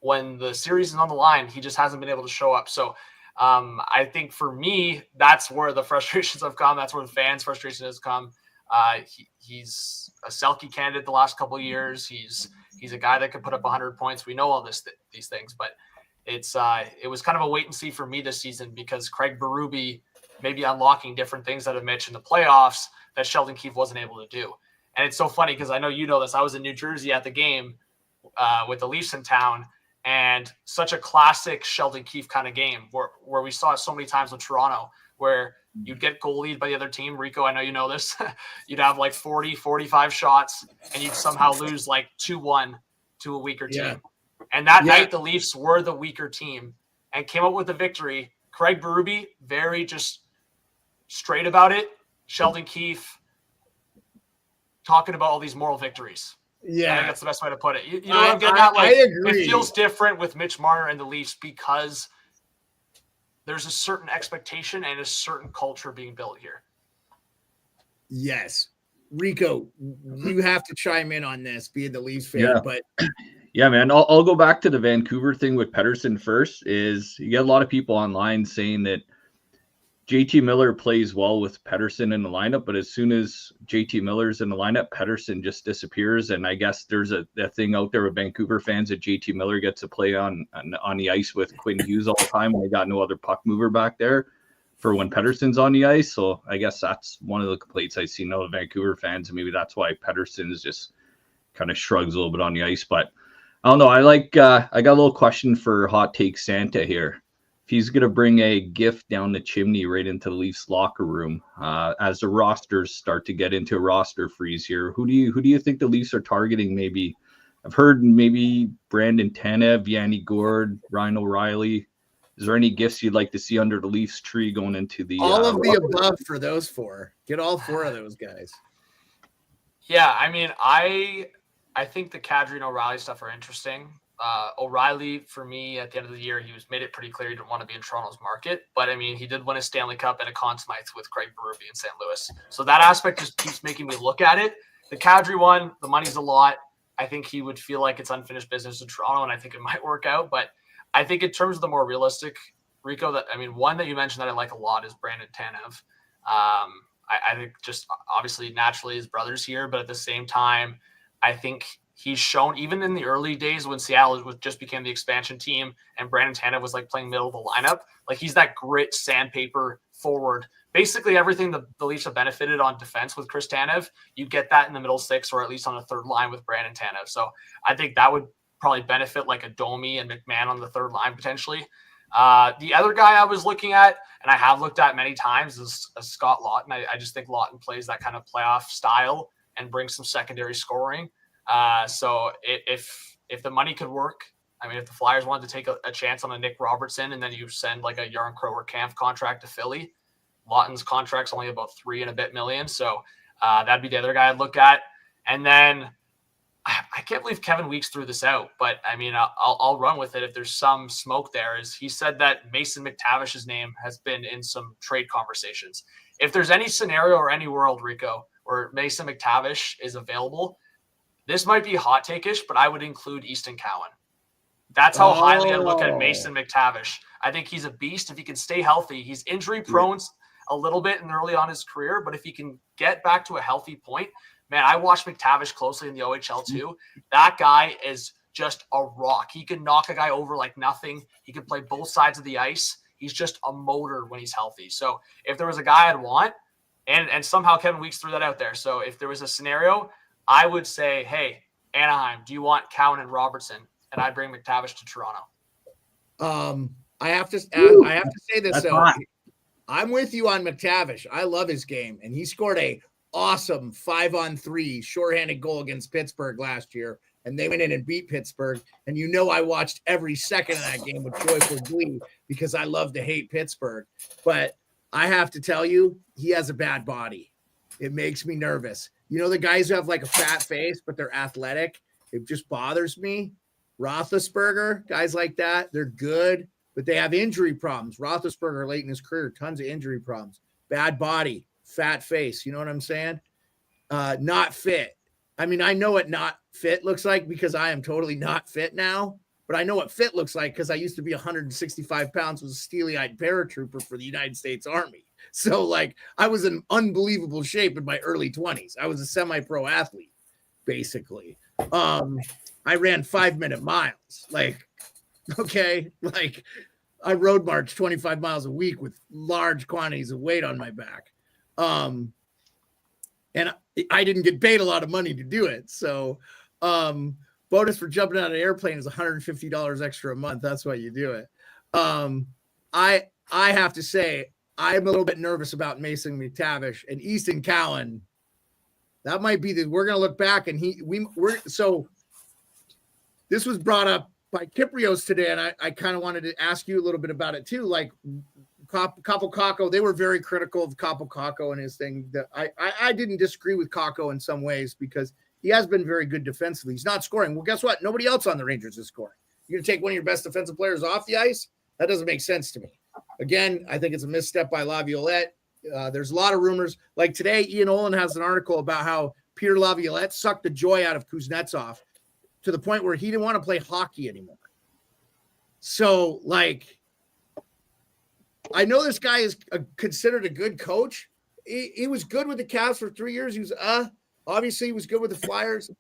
when the series is on the line, he just hasn't been able to show up. So I think for me, that's where the frustrations have come. That's where the fans' frustration has come. He's a Selke candidate the last couple of years. He's a guy that could put up 100 points. We know all these things, but it was kind of a wait and see for me this season because Craig Berube may be unlocking different things out of Mitch in the playoffs that Sheldon Keefe wasn't able to do. And it's so funny because I know you know this. I was in New Jersey at the game with the Leafs in town. And such a classic Sheldon Keefe kind of game where we saw it so many times with Toronto, where you'd get goal lead by the other team. Rico, I know you know this. You'd have like 40, 45 shots, and you'd somehow lose like 2-1 to a weaker team. And that night, the Leafs were the weaker team and came up with the victory. Craig Berube, very just straight about it. Sheldon Keefe talking about all these moral victories. Yeah, I think that's the best way to put it. You know what I'm getting at? Like, I agree. It feels different with Mitch Marner and the Leafs because there's a certain expectation and a certain culture being built here. Yes. Rico, you have to chime in on this, being the Leafs fan. Yeah. But yeah, man, I'll go back to the Vancouver thing with Pettersson first. Is you get a lot of people online saying that JT Miller plays well with Pettersson in the lineup, but as soon as JT Miller's in the lineup, Pettersson just disappears. And I guess there's a thing out there with Vancouver fans that JT Miller gets to play on the ice with Quinn Hughes all the time when they got no other puck mover back there for when Pettersson's on the ice. So I guess that's one of the complaints I see now with Vancouver fans, and maybe that's why Pettersson is just kind of shrugs a little bit on the ice. But I don't know. I got a little question for Hot Take Santa here. If he's going to bring a gift down the chimney right into the Leafs locker room as the rosters start to get into a roster freeze here, who do you think the Leafs are targeting? Maybe I've heard maybe Brandon Tanev, Yanni Gourde, Ryan O'Reilly. Is there any gifts you'd like to see under the Leafs tree going into the all of the above for those four? Get all four of those guys. Yeah, I mean, I think the Kadri and O'Reilly stuff are interesting. O'Reilly, for me, at the end of the year, he made it pretty clear he didn't want to be in Toronto's market. But I mean, he did win a Stanley Cup and a Conn Smythe with Craig Berube in St. Louis. So that aspect just keeps making me look at it. The Kadri one, the money's a lot. I think he would feel like it's unfinished business in Toronto, and I think it might work out. But I think in terms of the more realistic, Rico, one that you mentioned that I like a lot is Brandon Tanev. I think just obviously naturally his brother's here, but at the same time, I think he's shown even in the early days when Seattle just became the expansion team and Brandon Tanev was like playing middle of the lineup, like he's that grit sandpaper forward. Basically everything the Leafs have benefited on defense with Chris Tanev, you get that in the middle six or at least on the third line with Brandon Tanev. So I think that would probably benefit like a Domi and McMahon on the third line potentially. The other guy I was looking at, and I have looked at many times, is Scott Laughton. I just think Laughton plays that kind of playoff style and brings some secondary scoring. So if the money could work, I mean, if the Flyers wanted to take a chance on a Nick Robertson and then you send like a Yarn Crower Kampf contract to Philly, Laughton's contract's only about $3 and a bit million. So that'd be the other guy I'd look at. And then I can't believe Kevin Weeks threw this out, but I mean, I'll run with it if there's some smoke there. Is he said that Mason McTavish's name has been in some trade conversations. If there's any scenario or any world, Rico, where Mason McTavish is available, this might be hot take-ish, but I would include Easton Cowan. That's how highly I look at Mason McTavish. I think he's a beast. If he can stay healthy, he's injury prone a little bit in early on his career, but if he can get back to a healthy point, man, I watched McTavish closely in the OHL too. That guy is just a rock. He can knock a guy over like nothing. He can play both sides of the ice. He's just a motor when he's healthy. So if there was a guy I'd want, and somehow Kevin Weeks threw that out there. So if there was a scenario, I would say, hey, Anaheim, do you want Cowan and Robertson? And I'd bring McTavish to Toronto. I have to say this though. I'm with you on McTavish. I love his game, and he scored a awesome 5-on-3 shorthanded goal against Pittsburgh last year, and they went in and beat Pittsburgh. And I watched every second of that game with joyful glee because I love to hate Pittsburgh. But I have to tell you, he has a bad body. It makes me nervous. You know, the guys who have like a fat face, but they're athletic, it just bothers me. Roethlisberger, guys like that, they're good, but they have injury problems. Roethlisberger late in his career, tons of injury problems. Bad body, fat face. You know what I'm saying? Not fit. I mean, I know what not fit looks like because I am totally not fit now, but I know what fit looks like because I used to be 165 pounds, was a steely-eyed paratrooper for the United States Army. So, like, I was in unbelievable shape in my early 20s. I was a semi-pro athlete, basically. I ran 5-minute miles. Like, okay, like I road marched 25 miles a week with large quantities of weight on my back. And I didn't get paid a lot of money to do it. So bonus for jumping out of an airplane is $150 extra a month. That's why you do it. I have to say, I'm a little bit nervous about Mason McTavish and Easton Cowan. That might be we're going to look back and so this was brought up by Kiprios today. And I kind of wanted to ask you a little bit about it too. Like Kaapo Kakko, they were very critical of Kaapo Kakko and his thing. That I didn't disagree with Kakko in some ways because he has been very good defensively. He's not scoring. Well, guess what? Nobody else on the Rangers is scoring. You're going to take one of your best defensive players off the ice? That doesn't make sense to me. Again, I think it's a misstep by Laviolette. There's a lot of rumors. Like today, Ian Olin has an article about how Peter Laviolette sucked the joy out of Kuznetsov to the point where he didn't want to play hockey anymore. So, like, I know this guy is considered a good coach. He was good with the Cavs for 3 years. He was obviously he was good with the Flyers.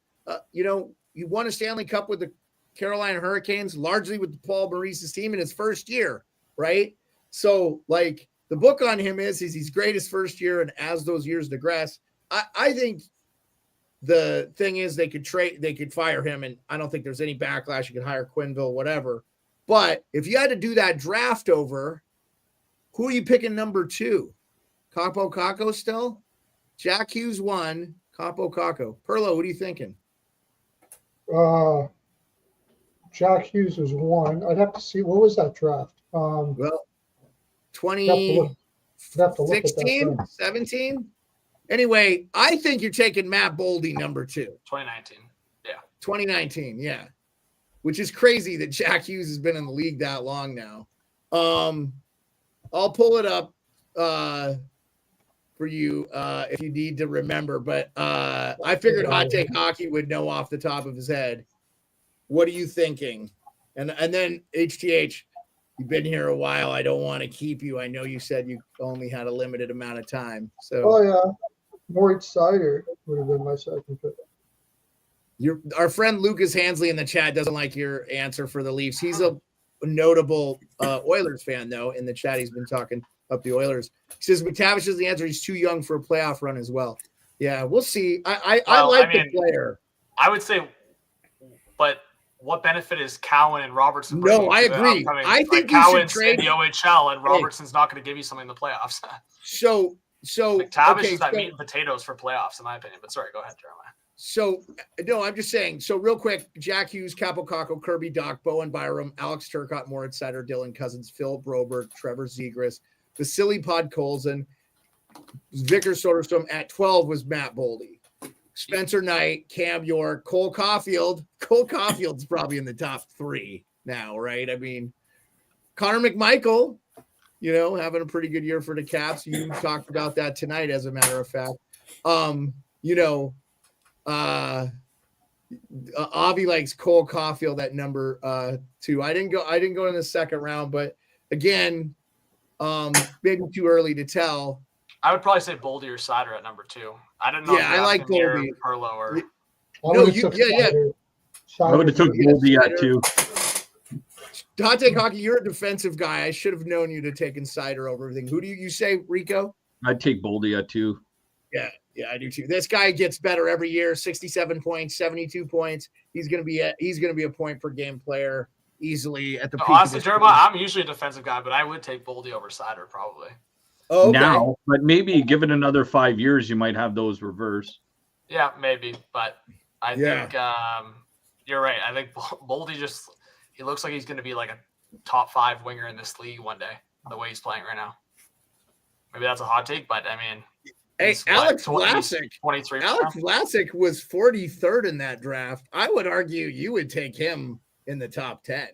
He won a Stanley Cup with the Carolina Hurricanes, largely with Paul Maurice's team in his first year, right? So, like, the book on him is he's great his first year, and as those years digress, I think the thing is they could fire him, and I don't think there's any backlash. You could hire Quinville, whatever. But if you had to do that draft over, who are you picking number 2? Kaapo Kakko still? Jack Hughes 1, Kaapo Kakko. Pearlo, what are you thinking? Jack Hughes was 1. I'd have to see. What was that draft? Well, Have to look at that 2016, then. 17. Anyway, I think you're taking Matt Boldy number 2. 2019. Yeah. 2019, yeah. Which is crazy that Jack Hughes has been in the league that long now. I'll pull it up for you if you need to remember, but I figured Hot Take Hockey would know off the top of his head. What are you thinking? And then HTH, you've been here a while. I don't want to keep you. I know you said you only had a limited amount of time. So Oh yeah, Moritz Seider would have been my second pick. Our friend Lucas Hansley in the chat doesn't like your answer for the Leafs. He's a notable Oilers fan, though. In the chat, he's been talking up the Oilers. He says McTavish is the answer. He's too young for a playoff run as well. Yeah, we'll see. I like the player. I would say, but what benefit is Cowan and Robertson? No, I agree. I think you should trade in the OHL, and Robertson's not going to give you something in the playoffs. So McTavish is that meat and potatoes for playoffs, in my opinion. But sorry, go ahead, Jeremiah. So, no, I'm just saying. So, real quick, Jack Hughes, Capo Caco, Kirby Doc, Bowen Byram, Alex Turcotte, Moritz Seider, Dylan Cousins, Phil Broberg, Trevor Zegras, Vasily Podkolzin, Vickers Soderstrom. At 12 was Matt Boldy. Spencer Knight, Cam York, Cole Caulfield. Cole Caulfield's probably in the top 3 now, right? I mean, Connor McMichael, having a pretty good year for the Caps. You talked about that tonight, as a matter of fact. Avi likes Cole Caulfield at number 2. I didn't go in the second round, but again, maybe too early to tell. I would probably say Boldy or Seider at number 2. I don't know. Yeah, I like Boldy. Pearlo or yeah. I would have took Boldy at 2. Hot Take Hockey, you're a defensive guy. I should have known you to take Seider over everything. Who do you say, Rico? I'd take Boldy at 2. Yeah, I do too. This guy gets better every year. 67 points, 72 points. He's gonna be a point per game player easily at the peak. Honestly, Jeremiah, I'm usually a defensive guy, but I would take Boldy over Seider probably. Oh, okay. Now, but maybe give it another 5 years, you might have those reverse. Yeah, maybe, but I think you're right. I think Boldy he looks like he's going to be like a top 5 winger in this league one day, the way he's playing right now. Maybe that's a hot take, but I mean, hey, Alex Vlasic. 23. Alex Vlasic was 43rd in that draft. I would argue you would take him in the top 10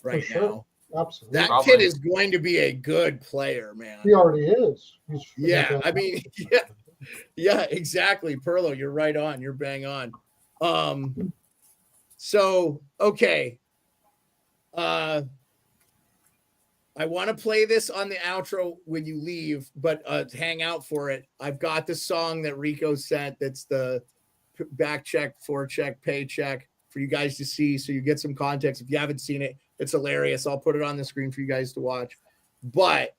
right now. Absolutely. That kid is going to be a good player, man. He already is. Yeah, I mean, yeah, exactly. Pearlo, you're right on. You're bang on. So, okay. I want to play this on the outro when you leave, but hang out for it. I've got the song that Rico sent. That's the back check, forecheck, paycheck for you guys to see. So you get some context. If you haven't seen it, it's hilarious. I'll put it on the screen for you guys to watch. But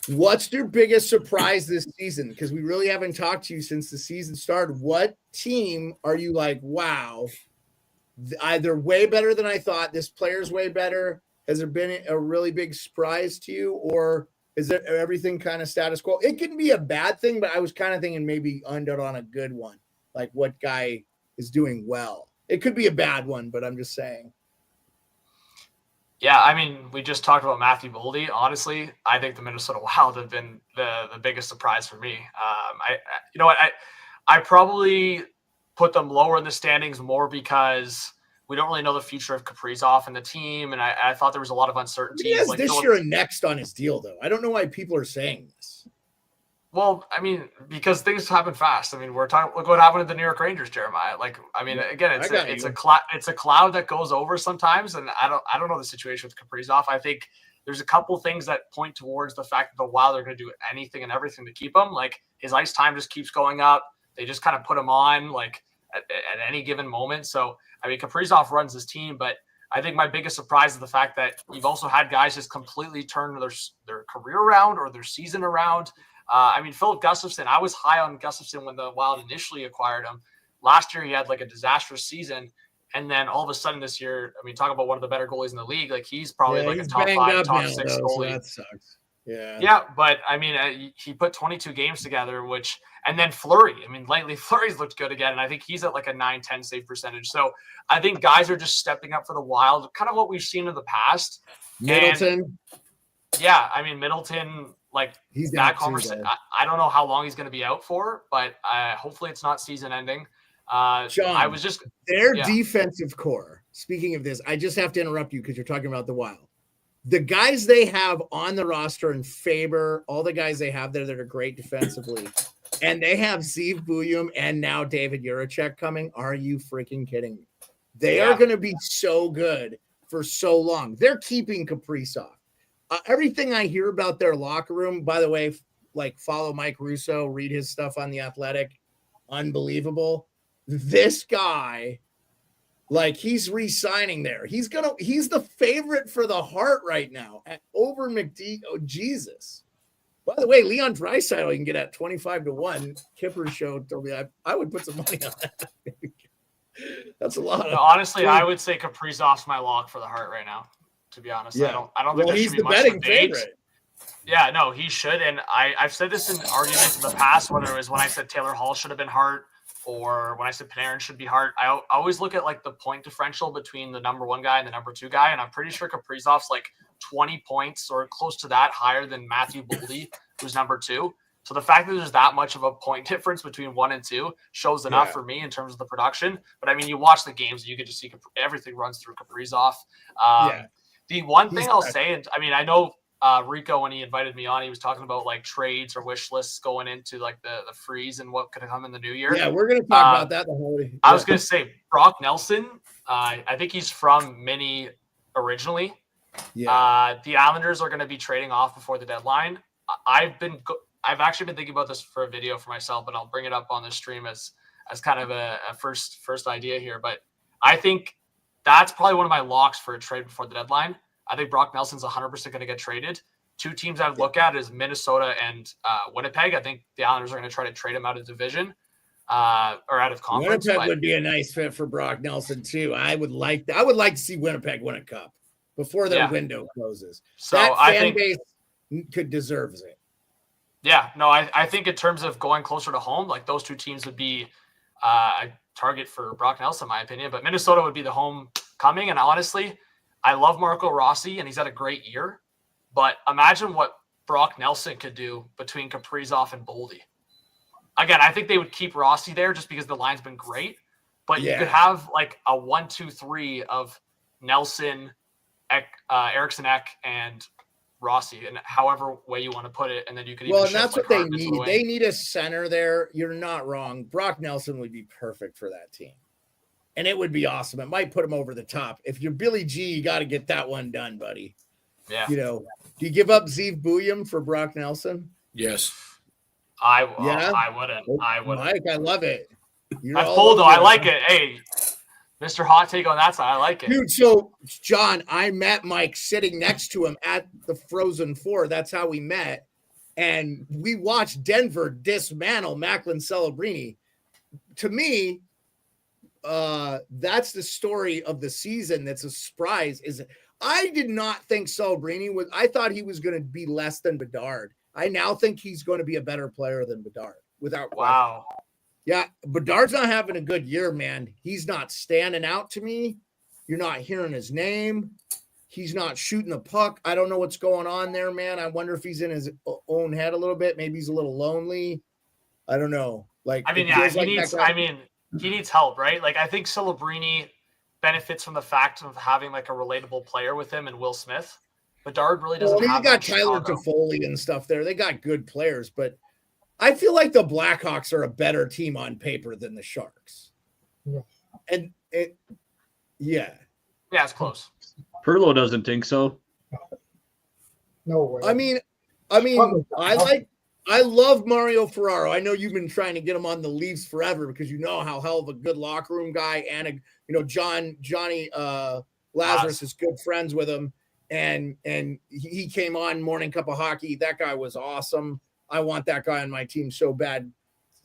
what's your biggest surprise this season? Because we really haven't talked to you since the season started. What team are you like, wow, they're way better than I thought. This player's way better. Has there been a really big surprise to you, or is it everything kind of status quo? It can be a bad thing, but I was kind of thinking maybe under on a good one, like what guy is doing well. It could be a bad one, but I'm just saying. Yeah, I mean, we just talked about Matthew Boldy. Honestly, I think the Minnesota Wild have been the biggest surprise for me. I probably put them lower in the standings more because we don't really know the future of Kaprizov and the team, and I thought there was a lot of uncertainty. He has this year and next on his deal, though. I don't know why people are saying this. Well, I mean, because things happen fast. I mean, look what happened to the New York Rangers, Jeremiah. Like, I mean, again, it's a cloud that goes over sometimes, and I don't know the situation with Kaprizov. I think there's a couple things that point towards the fact that the Wild are going to do anything and everything to keep him. Like, his ice time just keeps going up. They just kind of put him on like at any given moment. So, I mean, Kaprizov runs his team, but I think my biggest surprise is the fact that you've also had guys just completely turn their career around or their season around. I mean, Philip Gustafsson, I was high on Gustafsson when the Wild initially acquired him. Last year, he had like a disastrous season. And then all of a sudden this year, I mean, talk about one of the better goalies in the league. Like, he's probably like a top 5, top 6 goalie. So that sucks. Yeah, but I mean, he put 22 games together, and then Fleury. I mean, lately Fleury's looked good again, and I think he's at like a 9-10 save percentage. So I think guys are just stepping up for the Wild, kind of what we've seen in the past. Middleton. And, yeah, I mean, Middleton, like he's that conversation. I don't know how long he's going to be out for, but hopefully it's not season ending. John, their defensive core. Speaking of this, I just have to interrupt you because you're talking about the Wild. The guys they have on the roster and Faber, all the guys they have there that are great defensively, and they have Steve Bouillon and now David Juracek coming. Are you freaking kidding me? They are going to be so good for so long. They're keeping Kaprizov. Everything I hear about their locker room, by the way, like follow Mike Russo, read his stuff on The Athletic. Unbelievable. This guy, like he's re-signing there. He's the favorite for the Hart right now over McD. Oh, Jesus. By the way, Leon Draisaitl you can get at 25-1. Kipper showed told me I would put some money on that. That's a lot. Honestly, I would say Kaprizov's my lock for the Hart right now. To be honest, I don't think there should be much debate. Favorite. Yeah, no, he should. And I've said this in arguments in the past, whether it was when I said Taylor Hall should have been Hart or when I said Panarin should be Hart. I always look at like the point differential between the number one guy and the number two guy. And I'm pretty sure Kaprizov's like 20 points or close to that higher than Matthew Boldy, who's number two. So the fact that there's that much of a point difference between 1 and 2 shows enough for me in terms of the production. But I mean, you watch the games, you can just see everything runs through Kaprizov. The one thing I'll say, and I mean, I know Rico, when he invited me on, he was talking about like trades or wish lists going into like the freeze and what could come in the new year. Yeah, we're going to talk about that the whole day. I was going to say Brock Nelson. I think he's from Minnie originally. Yeah. The Islanders are going to be trading off before the deadline. I've actually been thinking about this for a video for myself, but I'll bring it up on the stream as kind of a first idea here. But I think that's probably one of my locks for a trade before the deadline. I think Brock Nelson's 100% going to get traded. Two teams I'd look at is Minnesota and Winnipeg. I think the Islanders are going to try to trade him out of division or out of conference. Winnipeg would be a nice fit for Brock Nelson too. I would like to see Winnipeg win a cup before their window closes. So that fan base could deserves it. Yeah, no, I think in terms of going closer to home, like those two teams would be a target for Brock Nelson, in my opinion. But Minnesota would be the homecoming. And honestly, I love Marco Rossi, and he's had a great year. But imagine what Brock Nelson could do between Kaprizov and Boldy. Again, I think they would keep Rossi there just because the line's been great. But you could have like a 1-2-3 of Nelson, Eriksson Ek, and Rossi, and however way you want to put it, and then you could even and that's what they need. They need a center there. You're not wrong. Brock Nelson would be perfect for that team, and it would be awesome. It might put him over the top. If you're Billy G, you got to get that one done, buddy. Yeah. You know, do you give up Steve Bouillon for Brock Nelson? Yes. I wouldn't. Mike, I love it. That's cool though. I like it. Hey, Mr. Hot Take on that side. I like it. Dude, so, John, I met Mike sitting next to him at the Frozen Four. That's how we met. And we watched Denver dismantle Macklin Celebrini. To me, that's the story of the season that's a surprise. I did not think Celebrini was – I thought he was going to be less than Bedard. I now think he's going to be a better player than Bedard, without question. Wow. Yeah, Bedard's not having a good year, man. He's not standing out to me. You're not hearing his name. He's not shooting the puck. I don't know what's going on there, man. I wonder if he's in his own head a little bit. Maybe he's a little lonely. I don't know. Like, I mean, yeah, he needs help, right? Like, I think Celebrini benefits from the fact of having like a relatable player with him and Will Smith. Bedard really doesn't have that. They got Tyler Toffoli and stuff there. They got good players, but I feel like the Blackhawks are a better team on paper than the Sharks. And it's close. Pearlo doesn't think so. No way. I mean, I love Mario Ferraro. I know you've been trying to get him on the Leafs forever because you know how hell of a good locker room guy and Johnny Lazarus is good friends with him. And he came on Morning Cup of Hockey. That guy was awesome. I want that guy on my team so bad.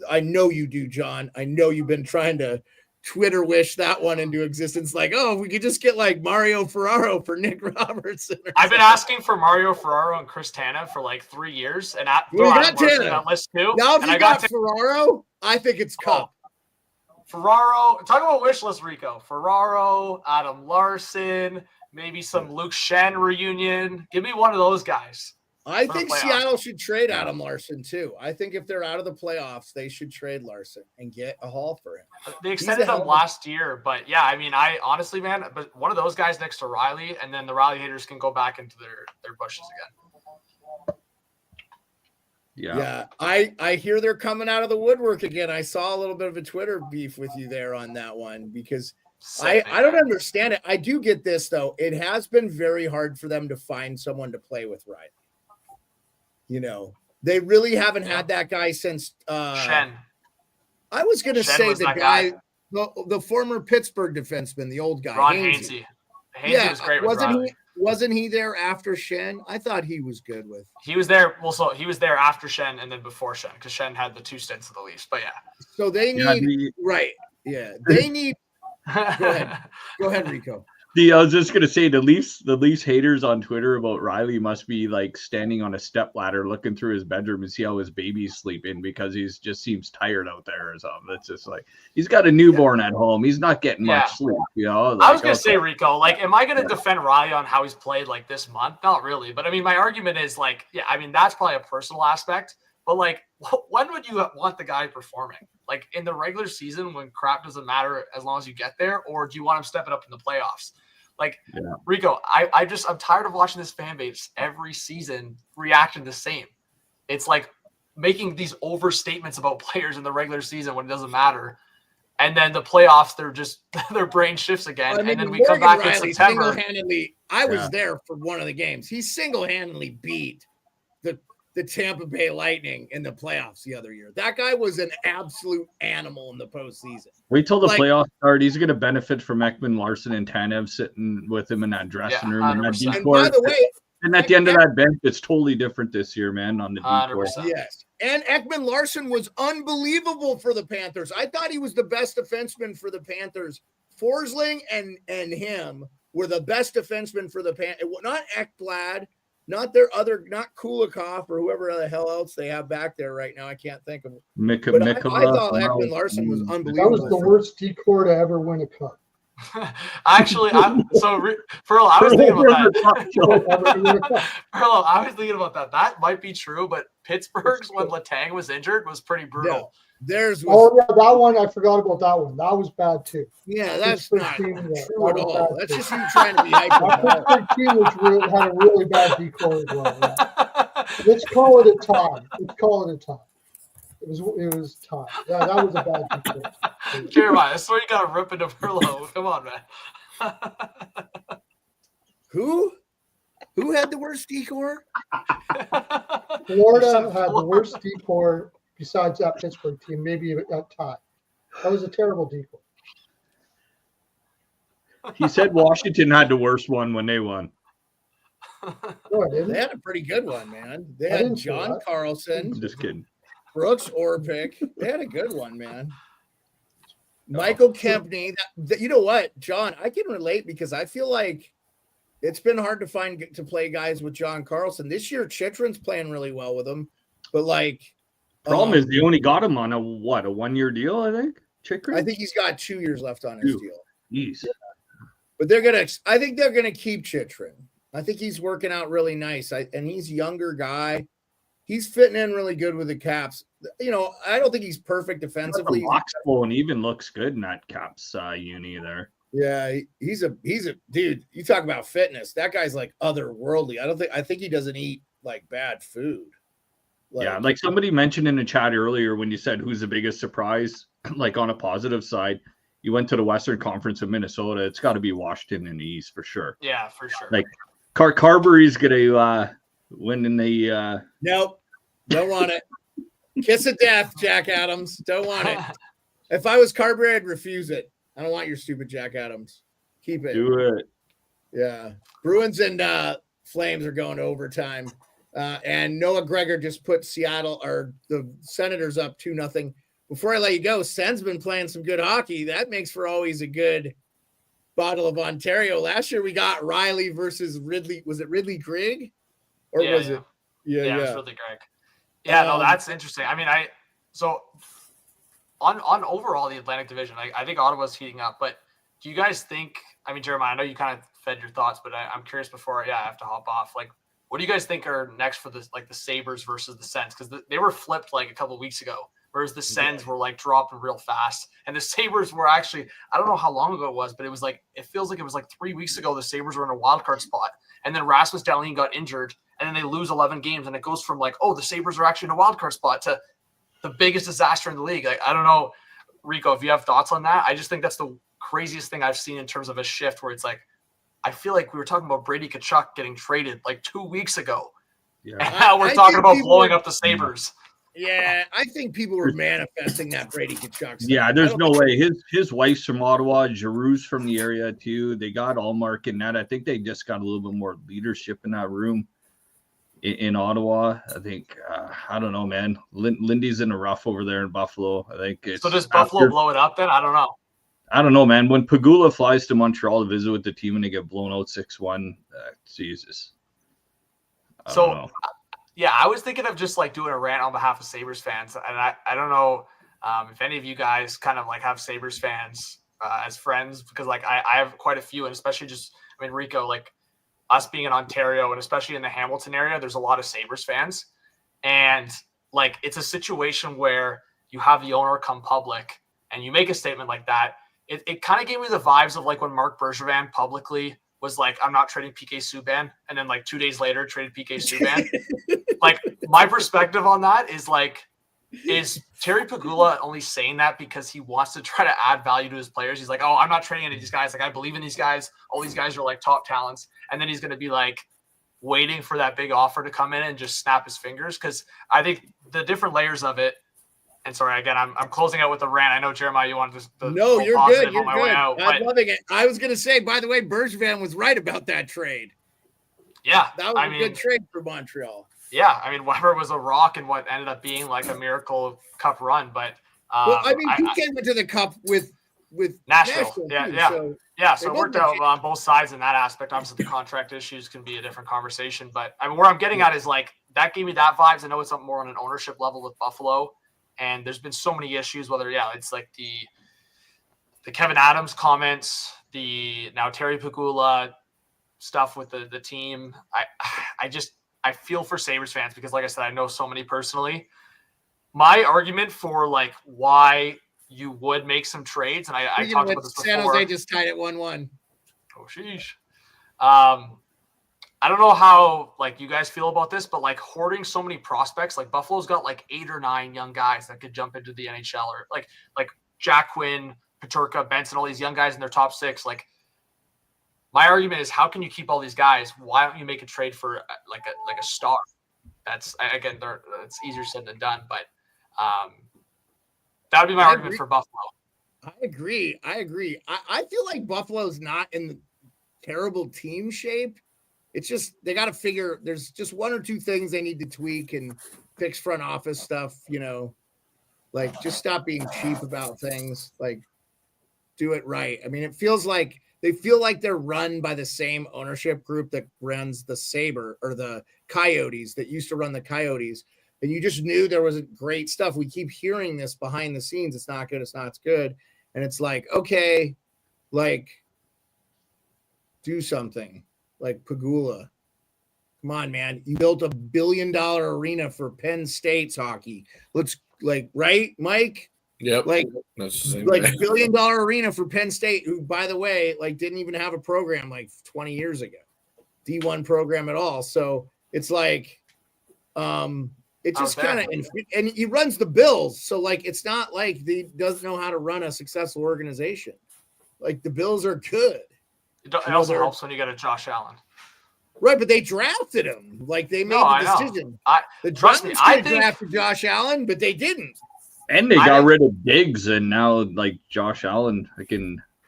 I know you do, John. I know you've been trying to Twitter wish that one into existence. Like, oh, if we could just get like Mario Ferraro for Nick Robertson. I've been asking for Mario Ferraro and Chris Tanev for like 3 years, and We got Tanev. that list too. Now, if and you I got Ferraro, I think it's Cup. Ferraro, talk about wish list, Rico. Ferraro, Adam Larson, maybe some Luke Shen reunion. Give me one of those guys. I think Seattle should trade Adam Larson too. I think if they're out of the playoffs, they should trade Larson and get a haul for him. They extended him last year, but yeah, I mean, I honestly, man, but one of those guys next to Riley, and then the Riley haters can go back into their bushes again. Yeah. I hear they're coming out of the woodwork again. I saw a little bit of a Twitter beef with you there on that one because I don't understand it. I do get this though. It has been very hard for them to find someone to play with Riley. You know, they really haven't had that guy since Shen. I was going to say the guy, the former Pittsburgh defenseman, the old guy, Ron Hainsey. Hainsey was great with Riley. Wasn't he there after Shen? I thought he was good with. He was there. Well, so he was there after Shen and then before Shen because Shen had the 2 stints of the Leafs. But yeah. So they need right. Yeah, they need. Go ahead, Rico. I was just gonna say the Leafs haters on Twitter about Riley must be like standing on a stepladder looking through his bedroom and see how his baby's sleeping because he's just seems tired out there or something. It's just like he's got a newborn at home. He's not getting much sleep. You know. Like, I was gonna say, Rico, like, am I gonna defend Riley on how he's played like this month? Not really, but I mean, my argument is like, yeah, I mean that's probably a personal aspect, but like, when would you want the guy performing? Like in the regular season when crap doesn't matter as long as you get there, or do you want him stepping up in the playoffs? Like, Rico, I'm tired of watching this fan base every season reacting the same. It's like making these overstatements about players in the regular season when it doesn't matter. And then the playoffs, their brain shifts again. I mean, and then we come back in September. I was there for one of the games. He single-handedly beat the Tampa Bay Lightning in the playoffs the other year. That guy was an absolute animal in the postseason. Wait till the playoffs start. He's going to benefit from Ekman, Larson, and Tanev sitting with him in that dressing room. And, and by the way, and at the end of that bench, it's totally different this year, man, on the decor. Yes. And Ekman Larson was unbelievable for the Panthers. I thought he was the best defenseman for the Panthers. Forsling and him were the best defensemen for the Panthers. Not Ekblad. Not Kulikov or whoever the hell else they have back there right now. I can't think of. I thought Ekman Larson was unbelievable. That was the worst decor to ever win a cup. Actually, Pearlo, I was thinking about that. Pearlo, I was thinking about that. That might be true, but Pittsburgh's when Letang was injured was pretty brutal. Theirs was. Oh yeah, that one I forgot about that one. That was bad too. Yeah, that's not true at all. That's just you trying to be hyper. That team had a really bad decor as well. Yeah. Let's call it a tie. It was time. Yeah, that was a bad decor. Jeremiah, that's where you got to rip into Pearlo. Come on, man. Who had the worst decor? Florida had the worst decor besides that Pittsburgh team, maybe a tie. That was a terrible decor. He said Washington had the worst one when they won. No, they had a pretty good one, man. They had John Carlson. Just kidding. Brooks Orpik. They had a good one, man. Michael Kempney. You know what, John? I can relate because I feel like it's been hard to play guys with John Carlson. This year, Chychrun's playing really well with him. But like, problem is they only got him on a 1-year deal, I think. Chychrun? I think he's got 2 years left on his deal. Jeez. But I think they're gonna keep Chychrun. I think he's working out really nice. And he's a younger guy. He's fitting in really good with the Caps. You know, I don't think he's perfect defensively. And even looks good in that Caps uni there. Yeah, he's a dude. You talk about fitness. That guy's like otherworldly. I think he doesn't eat like bad food. Like somebody mentioned in the chat earlier when you said who's the biggest surprise, like on a positive side, you went to the Western Conference of Minnesota. It's got to be Washington in the East for sure. Yeah, for sure. Like Carberry's gonna win in the. Nope, don't want it. Kiss of death, Jack Adams. Don't want it. If I was Carberry, I'd refuse it. I don't want your stupid Jack Adams. Keep it. Do it. Yeah, Bruins and Flames are going to overtime. And Noah Gregor just put Seattle or the Senators up 2-0. before I let you go, Sen's been playing some good hockey. That makes for always a good bottle of Ontario. Last year we got Riley versus Ridley. Was it Ridley Grigg? Or was it? Yeah, it was Ridley Grigg. Yeah, no, that's interesting. I mean, so on overall the Atlantic Division, I think Ottawa's heating up. But do you guys think? I mean, Jeremiah, I know you kind of fed your thoughts, but I'm curious before I have to hop off. Like, what do you guys think are next for this? Like the Sabres versus the Sens, because they were flipped like a couple of weeks ago. Whereas the Sens were like dropping real fast, and the Sabres were actually, I don't know how long ago it was, but it was like, it feels like it was like 3 weeks ago. The Sabres were in a wild card spot, and then Rasmus Dahlin got injured, and then they lose 11 games, and it goes from like, oh, the Sabres are actually in a wild card spot to the biggest disaster in the league. Like, I don't know, Rico, if you have thoughts on that. I just think that's the craziest thing I've seen in terms of a shift where it's like, I feel like we were talking about Brady Tkachuk getting traded like 2 weeks ago, and now we're talking about blowing up the Sabres. Yeah, I think people were manifesting that Brady Tkachuk stuff. Yeah, there's no way. His wife's from Ottawa, Giroux's from the area too. They got Allmark in that. I think they just got a little bit more leadership in that room in Ottawa. I think I don't know, man. Lindy's in a rough over there in Buffalo. I think it's so. Does Buffalo blow it up then? I don't know. I don't know, man. When Pagula flies to Montreal to visit with the team and they get blown out 6-1, Jesus. I don't know. Yeah, I was thinking of just like doing a rant on behalf of Sabres fans. And I don't know if any of you guys kind of like have Sabres fans as friends, because like I have quite a few, and especially just, I mean, Rico, like us being in Ontario and especially in the Hamilton area, there's a lot of Sabres fans. And like, it's a situation where you have the owner come public and you make a statement like that. It kind of gave me the vibes of like when Marc Bergevin publicly was like, I'm not trading PK Subban, and then like 2 days later traded PK Subban. Like, my perspective on that is like, is Terry Pagula only saying that because he wants to try to add value to his players? He's like, oh, I'm not trading any of these guys. Like, I believe in these guys. All these guys are like top talents. And then he's going to be like waiting for that big offer to come in and just snap his fingers. Because I think the different layers of it, and sorry, again, I'm closing out with a rant. I know, Jeremiah, you wanted to no, you're good. You're good. Out, I'm loving it. I was going to say, by the way, Bergevin was right about that trade. Yeah. That was a good trade for Montreal. Yeah. I mean, Weber was a rock in what ended up being like a miracle cup run. But well, I mean, he came into the cup with Nashville. Too, yeah. So it worked out on both sides in that aspect. Obviously, the contract issues can be a different conversation. But I mean, where I'm getting at is like, that gave me that vibes. I know it's up more on an ownership level with Buffalo. And there's been so many issues, whether, it's like the Kevin Adams comments, the now Terry Pagula stuff with the team. I feel for Sabres fans because, like I said, I know so many personally. My argument for like why you would make some trades, and I talked about this before. San Jose just tied it 1-1. Oh, sheesh. I don't know how like you guys feel about this, but like hoarding so many prospects, like Buffalo's got like 8 or 9 young guys that could jump into the NHL, or like Jack Quinn, Peterka, Benson, all these young guys in their top 6. Like, my argument is, how can you keep all these guys? Why don't you make a trade for like a star? That's, again, it's easier said than done, but that would be my argument for Buffalo. I agree. I feel like Buffalo's not in the terrible team shape. It's just, they got to figure, there's just 1 or 2 things they need to tweak and fix front office stuff, like just stop being cheap about things, like do it right. I mean, it feels like they feel like they're run by the same ownership group that runs the Sabre or the Coyotes, that used to run the Coyotes. And you just knew there was great stuff. We keep hearing this behind the scenes. It's not good. It's good. And it's like, okay, like do something. Like Pagula, come on, man! You built a $1 billion arena for Penn State's hockey. Let's right, Mike? Yep. Like $1 billion arena for Penn State, who, by the way, didn't even have a program 20 years ago, D1 program at all. So it's like, it just kind of, and he runs the Bills. So it's not like he doesn't know how to run a successful organization. Like, the Bills are good. It also helps when you get a Josh Allen. Right, but they drafted him. They made the decision. The trust me, I think drafted Josh Allen, but they didn't. And they got rid of Diggs, and now Josh Allen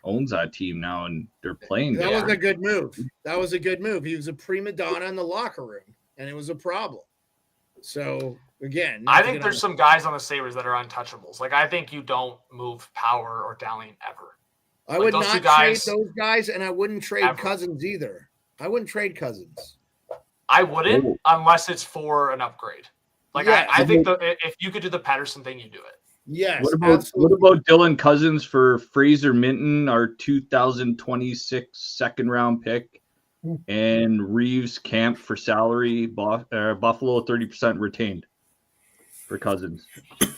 owns that team now, and they're playing. That was a good move. He was a prima donna in the locker room, and it was a problem. So again, I think there's some guys on the Sabres that are untouchables. Like I think you don't move Power or Dowling ever. I would not trade those guys, and I wouldn't trade Cousins either. I wouldn't trade Cousins. I wouldn't unless it's for an upgrade. Like I think if you could do the Pettersson thing, you do it. Yes. What about Dylan Cousins for Fraser Minton, our 2026 second round pick, and Reeves Camp for salary? Buffalo 30% retained for Cousins. I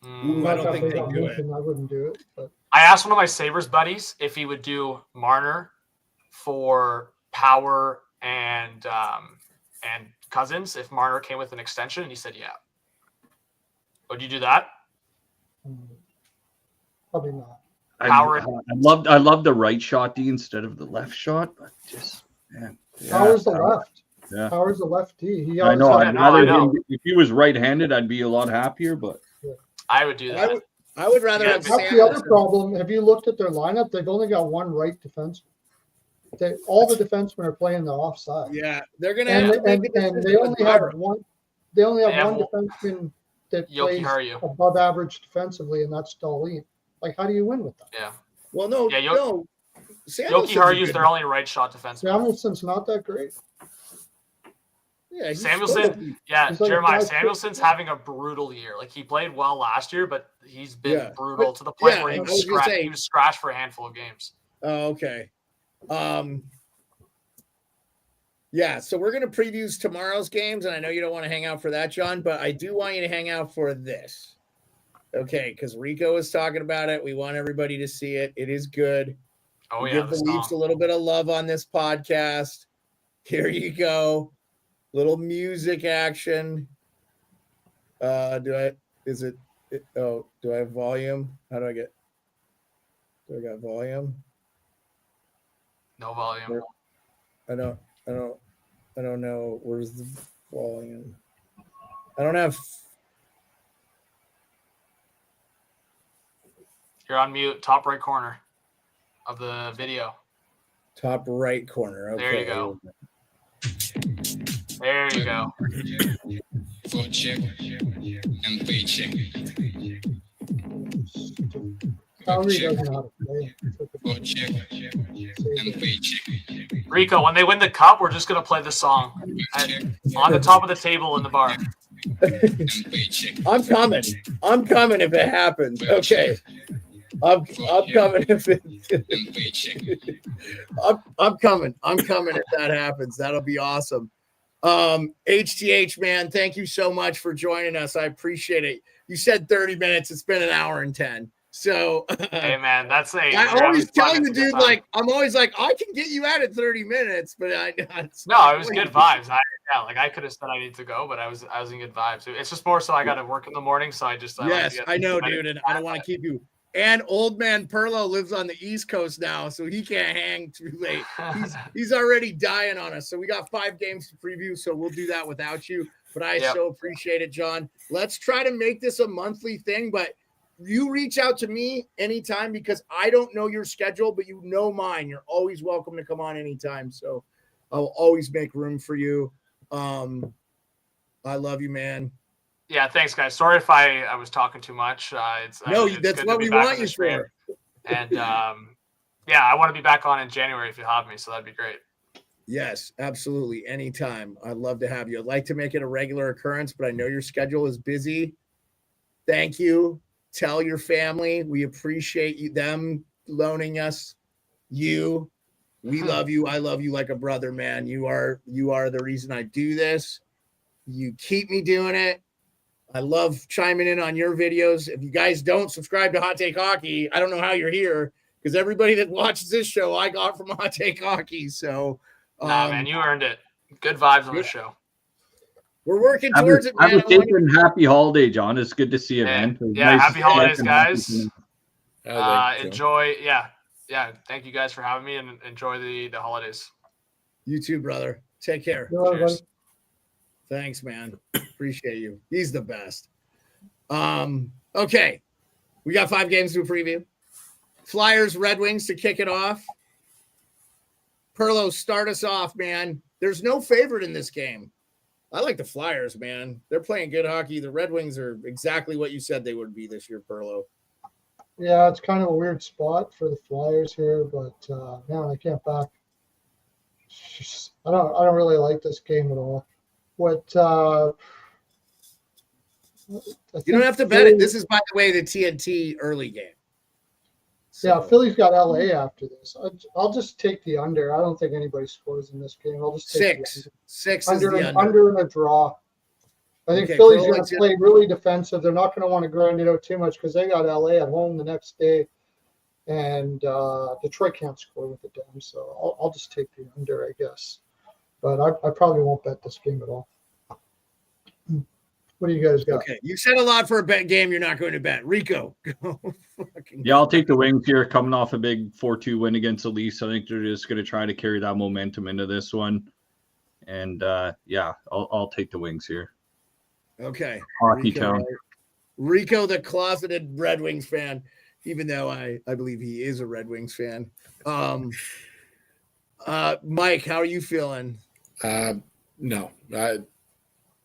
don't think they do it. I wouldn't do it. But I asked one of my Sabres buddies if he would do Marner for Power and Cousins if Marner came with an extension, and he said, "Yeah." Would you do that? Probably not. I love the right shot D instead of the left shot, but just man. Power's the left. Yeah. Power's the lefty. I know. I'd rather him, if he was right-handed, I'd be a lot happier. But I would do that. I would rather have. That's the other problem. Have you looked at their lineup? They've only got one right defenseman. All the defensemen are playing the offside. Yeah, they're gonna and have to make and they only have one. They only have one defenseman that plays above average defensively, and that's Dahlin. Like, how do you win with that? Yeah. Well, no. Yoki Haru's their only right shot defenseman. Samuelson's not that great. Yeah, Samuelson. Jeremiah Samuelson's having a brutal year. Like he played well last year, but he's been brutal to the point where he was scratched for a handful of games. Oh, okay. Yeah, so we're going to preview tomorrow's games, and I know you don't want to hang out for that, John, but I do want you to hang out for this. Okay, because Rico is talking about it. We want everybody to see it. It is good. Oh, yeah. Give the Leafs a little bit of love on this podcast. Here you go. Little music action. Do I have volume? How do I got volume? No volume. I don't know. Where's the volume? I don't have. You're on mute. Top right corner of the video. Top right corner. Okay. There you go. There you go. For check and paycheck. Rico, when they win the cup, we're just gonna play the song on the top of the table in the bar. I'm coming if it happens. Okay. I'm coming if it. I'm coming if that happens. That'll be awesome. HTH, man, thank you so much for joining us. I appreciate it. You said 30 minutes. It's been an hour and 10. So, hey man, that's I always tell the dude, like, I'm always like, I can get you out at 30 minutes, but it was good vibes. I could have said I need to go, but I was in good vibes. It's just more so I got to work in the morning, so I know, dude, and I don't want to keep you. And old man Pearlo lives on the East Coast now, so he can't hang too late. He's already dying on us. So we got 5 games to preview, so we'll do that without you. But I so appreciate it, John. Let's try to make this a monthly thing, but you reach out to me anytime because I don't know your schedule, but you know mine. You're always welcome to come on anytime. So I'll always make room for you. I love you, man. Yeah, thanks, guys. Sorry if I was talking too much. That's what we want you for. And I want to be back on in January if you have me, so that'd be great. Yes, absolutely. Anytime. I'd love to have you. I'd like to make it a regular occurrence, but I know your schedule is busy. Thank you. Tell your family we appreciate them loaning us you. We love you. I love you like a brother, man. You are the reason I do this. You keep me doing it. I love chiming in on your videos. If you guys don't subscribe to Hot Take Hockey, I don't know how you're here because everybody that watches this show I got from Hot Take Hockey. So, man, you earned it. Good vibes on the show. We're working towards it, man. Have a safe and happy holiday, John. It's good to see you, man. Yeah, happy holidays, guys. Enjoy. Yeah. Thank you guys for having me and enjoy the holidays. You too, brother. Take care. Cheers. Thanks, man. Appreciate you. He's the best. Okay. We got 5 games to preview. Flyers, Red Wings to kick it off. Pearlo, start us off, man. There's no favorite in this game. I like the Flyers, man. They're playing good hockey. The Red Wings are exactly what you said they would be this year, Pearlo. Yeah, it's kind of a weird spot for the Flyers here, but man, I can't back. I don't really like this game at all. What you don't have to bet it. This is, by the way, the TNT early game. So, yeah, Philly's got LA after this. I'll just take the under. I don't think anybody scores in this game. I'll just take six under. Is the under and a draw. I think Philly's going to play really defensive. They're not going to want to grind it out too much because they got LA at home the next day, and Detroit can't score with the Dems. So I'll just take the under, I guess. But I probably won't bet this game at all. What do you guys got? Okay, you said a lot for a bet game you're not going to bet. Rico. Yeah, I'll take the Wings here, coming off a big 4-2 win against the Leafs. I think they're just going to try to carry that momentum into this one. And, yeah, I'll take the Wings here. Okay. Hockey town. Rico, the closeted Red Wings fan, even though I believe he is a Red Wings fan. Mike, how are you feeling? No.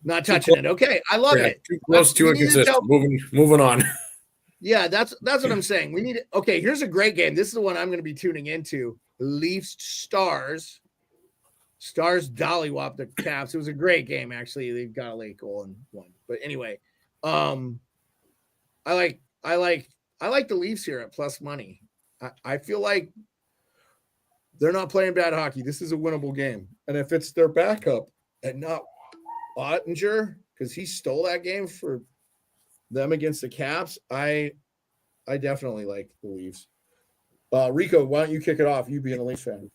Not touching it. Okay, I love it. Too close, too inconsistent. Moving on. Yeah, that's what I'm saying. We need it. Okay, here's a great game. This is the one I'm going to be tuning into. Leafs Stars. Stars dollywop the Caps. It was a great game, actually. They got a late goal and won. But anyway, I like the Leafs here at plus money. I feel like they're not playing bad hockey. This is a winnable game. And if it's their backup and not Ottinger, because he stole that game for them against the Caps, I definitely like the Leafs. Rico, why don't you kick it off? You being a Leafs fan.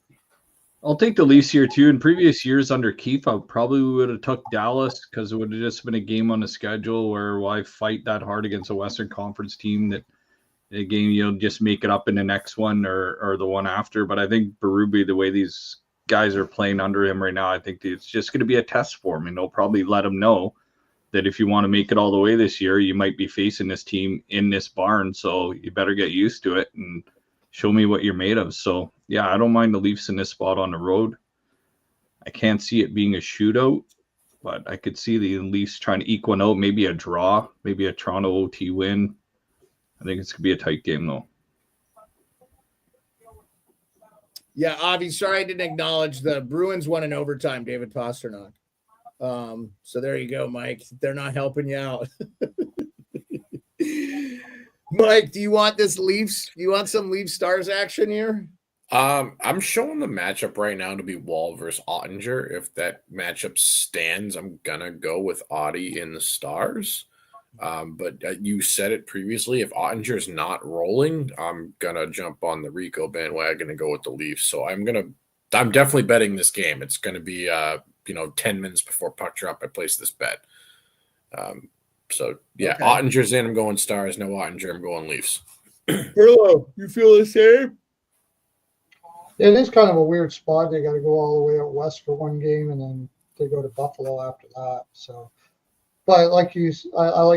I'll take the Leafs here too. In previous years under Keefe, I probably would have took Dallas because it would have just been a game on the schedule where why fight that hard against a Western Conference team that a game you'll just make it up in the next one or the one after. But I think Berube, the way these guys are playing under him right now, I think it's just going to be a test for him, and they'll probably let him know that if you want to make it all the way this year, you might be facing this team in this barn, so you better get used to it and show me what you're made of. So yeah, I don't mind the Leafs in this spot on the road. I can't see it being a shootout, but I could see the Leafs trying to eke one out, maybe a draw, maybe a Toronto OT win. I think it's going to be a tight game though. Yeah, Avi, sorry I didn't acknowledge the Bruins won in overtime, David Pasternak. So there you go, Mike. They're not helping you out. Mike, do you want this Leafs? Do you want some Leafs Stars action here? I'm showing the matchup right now to be Wall versus Ottinger. If that matchup stands, I'm gonna go with Audie in the Stars. But you said it previously. If Ottinger's not rolling, I'm gonna jump on the Rico bandwagon and go with the Leafs. So I'm definitely betting this game. It's gonna be 10 minutes before puck drop. I place this bet. So yeah, okay. Ottinger's in. I'm going Stars. No Ottinger. I'm going Leafs. Pearlo, you feel the same? It is kind of a weird spot. They got to go all the way out west for one game, and then they go to Buffalo after that. So. But I like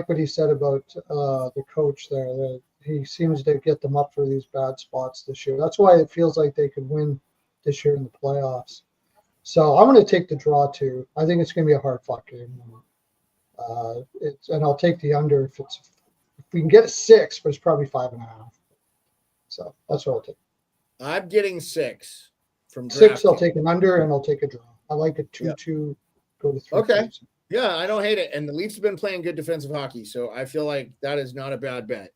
what he said about the coach there. That he seems to get them up for these bad spots this year. That's why it feels like they could win this year in the playoffs. So I'm going to take the draw too. I think it's going to be a hard fought game. And I'll take the under if we can get a 6, but it's probably 5.5. So that's what I'll take. I'm getting 6 from 6. I'll take an under and I'll take a draw. I like a 2-2 go to 3. Okay. Yeah, I don't hate it. And the Leafs have been playing good defensive hockey, so I feel like that is not a bad bet.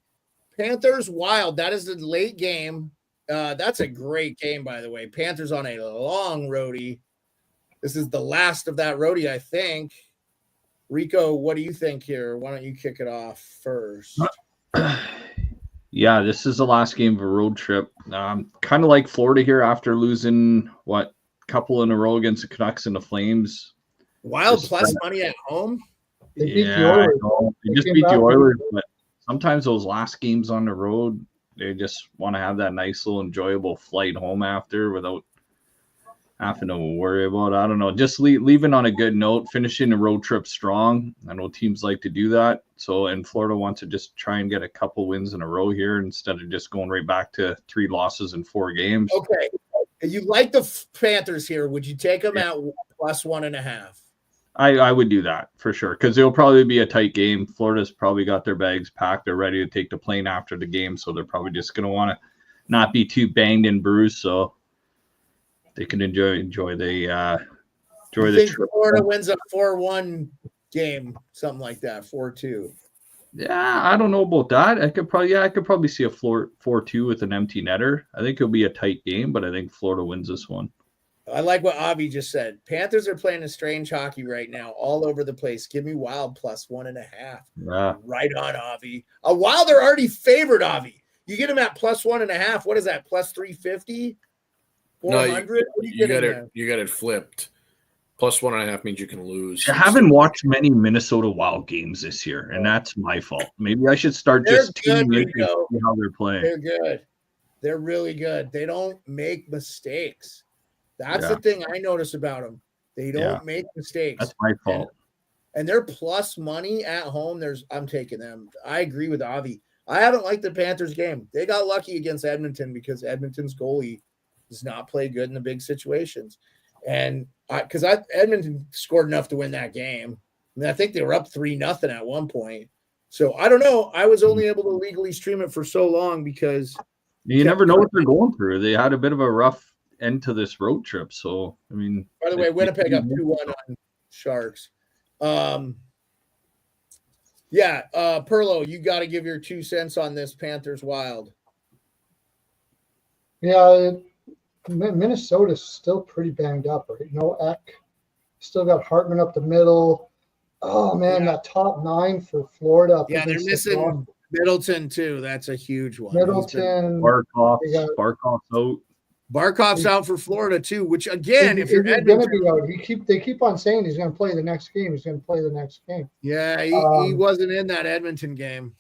Panthers Wild, that is the late game. That's a great game, by the way. Panthers on a long roadie. This is the last of that roadie, I think. Rico, what do you think here? Why don't you kick it off first? Yeah, this is the last game of a road trip. Kind of like Florida here after losing, couple in a row against the Canucks and the Flames. Wild plus money at home? They beat the Oilers. They just beat the Oilers, but sometimes those last games on the road, they just want to have that nice little enjoyable flight home after without having to worry about, I don't know, just leaving on a good note, finishing the road trip strong. I know teams like to do that. So, and Florida wants to just try and get a couple wins in a row here instead of just going right back to 3 losses in 4 games. Okay. You like the Panthers here. Would you take them at plus 1.5? I would do that for sure because it'll probably be a tight game. Florida's probably got their bags packed. They're ready to take the plane after the game, so they're probably just going to want to not be too banged and bruised, so they can enjoy the trip. Florida wins a 4-1 game, something like that, 4-2. Yeah, I don't know about that. I could probably see a 4-2 with an empty netter. I think it'll be a tight game, but I think Florida wins this one. I like what Avi just said. Panthers are playing a strange hockey right now, all over the place. Give me Wild plus 1.5. Yeah. Right on, Avi. A Wild are already favored, Avi. You get them at plus 1.5. What is that? Plus 350? 400? No, you got it flipped. Plus 1.5 means you can lose. I haven't watched many Minnesota Wild games this year, and that's my fault. Maybe I should start just tuning in to see how they're playing. They're good. They're really good. They don't make mistakes. That's the thing I notice about them. They don't make mistakes. That's my fault. And they're plus money at home. I'm taking them. I agree with Avi. I haven't liked the Panthers game. They got lucky against Edmonton because Edmonton's goalie does not play good in the big situations. And because Edmonton scored enough to win that game. I mean, I think they were up 3-0 at one point. So I don't know. I was only able to legally stream it for so long because you never know what they're going through. They had a bit of a rough end to this road trip. So, I mean, by the way, Winnipeg up 2-1 on Sharks. Perlo, you got to give your 2 cents on this Panthers Wild. Yeah, Minnesota's still pretty banged up, right? No Eck. Still got Hartman up the middle. Oh, man, that top 9 for Florida. Yeah, they're missing Middleton, too. That's a huge one. Middleton. Barkov's out. Barkov's out for Florida, too, which, again, if you're Edmonton, going to be out. They keep on saying he's going to play the next game. He's going to play the next game. Yeah, he wasn't in that Edmonton game.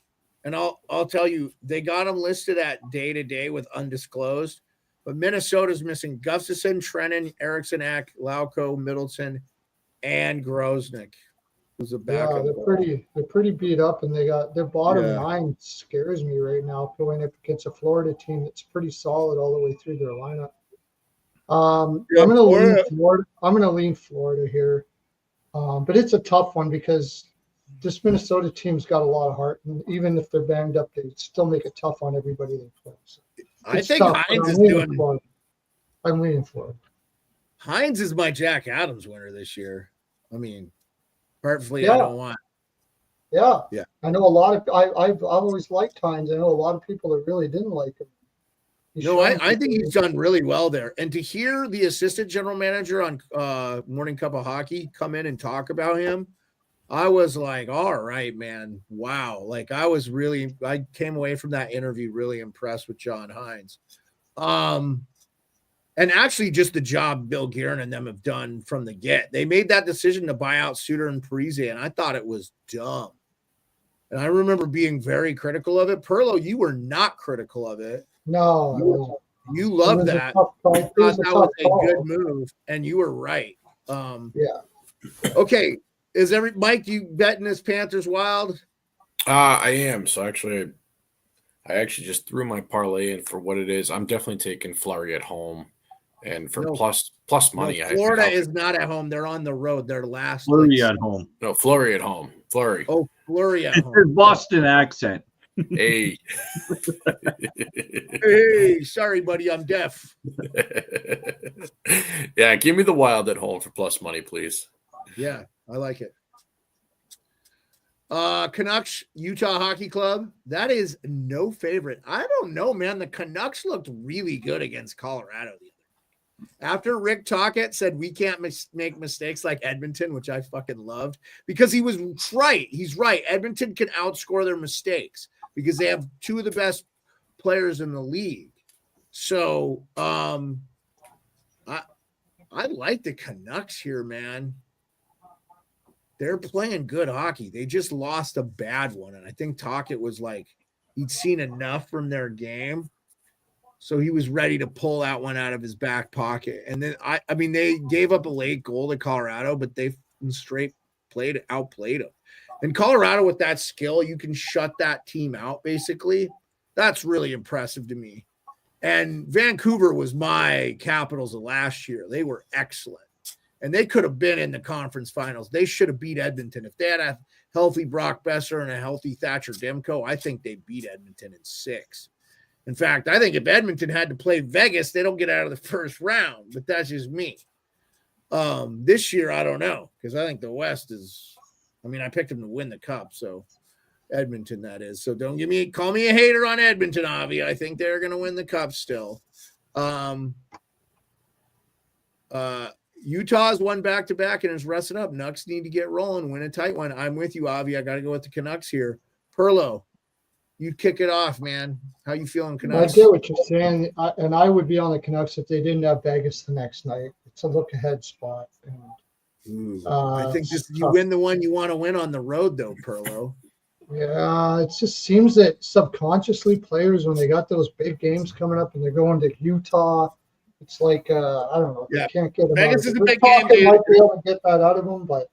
And I'll tell you, they got him listed at day-to-day with undisclosed. But Minnesota's missing Gustafsson, Trennan, Eriksson, Ek, Lauko, Middleton, and Grosnick, who's a backup. Yeah, they're pretty beat up, and they got their bottom 9 scares me right now going up against a Florida team that's pretty solid all the way through their lineup. I'm going to lean Florida. I'm going to lean Florida here, but it's a tough one because this Minnesota team's got a lot of heart, and even if they're banged up, they still make it tough on everybody they play. So. I think Hines is doing. I'm leaning Florida. Hines is my Jack Adams winner this year. I mean, perfectly, I don't want. Yeah. I know a lot of. I've always liked Hines. I know a lot of people that really didn't like him. I think he's done really well there. And to hear the assistant general manager on Morning Cup of Hockey come in and talk about him, I was like, all right, man. Wow. Like I came away from that interview really impressed with John Hines. And actually just the job Bill Guerin and them have done from the get. They made that decision to buy out Suter and Parise, and I thought it was dumb. And I remember being very critical of it. Perlo, you were not critical of it. No. You loved that. You thought that was a good move, and you were right. Okay. Mike, you betting this Panthers Wild? I am. So actually, I actually just threw my parlay in for what it is. I'm definitely taking Flurry at home, and for plus money. Florida is not at home. They're on the road. They're last. Flurry at home. No, Flurry at home. Flurry. Oh, Flurry at home. It's his Boston accent. Hey. Hey, sorry, buddy. I'm deaf. Yeah, give me the Wild at home for plus money, please. Yeah. I like it. Canucks, Utah Hockey Club. That is no favorite. I don't know, man. The Canucks looked really good against Colorado the other day. After Rick Tocchet said we can't make mistakes like Edmonton, which I fucking loved, because he was right. He's right. Edmonton can outscore their mistakes because they have 2 of the best players in the league. So I like the Canucks here, man. They're playing good hockey. They just lost a bad one. And I think Tocchet was like, he'd seen enough from their game. So he was ready to pull that one out of his back pocket. And then, I mean, they gave up a late goal to Colorado, but they outplayed them. And Colorado, with that skill, you can shut that team out, basically. That's really impressive to me. And Vancouver was my Capitals of last year. They were excellent. and they could have been in the conference finals. They should have beat Edmonton. If they had a healthy Brock Besser and a healthy Thatcher Demko, I think they beat Edmonton in 6. In fact, I think if Edmonton had to play Vegas, they don't get out of the first round, but that's just me. This year, I don't know, because I think the West is, I picked them to win the cup, so Edmonton, that is. So don't call me a hater on Edmonton, Avi. I think they're going to win the cup still. Utah's won back-to-back and is resting up. Nucks need to get rolling, win a tight one. I'm with you, Avi. I got to go with the Canucks here. Pearlo, you kick it off, man. How you feeling, Canucks? I get what you're saying, and I would be on the Canucks if they didn't have Vegas the next night. It's a look-ahead spot. I think you win the one you want to win on the road, though, Pearlo. Yeah, it just seems that subconsciously players, when they got those big games coming up and they're going to Utah, it's like, I don't know. Yeah. They can't get them Vegas out is of a it. big game, dude. Might be able to get that out of them, but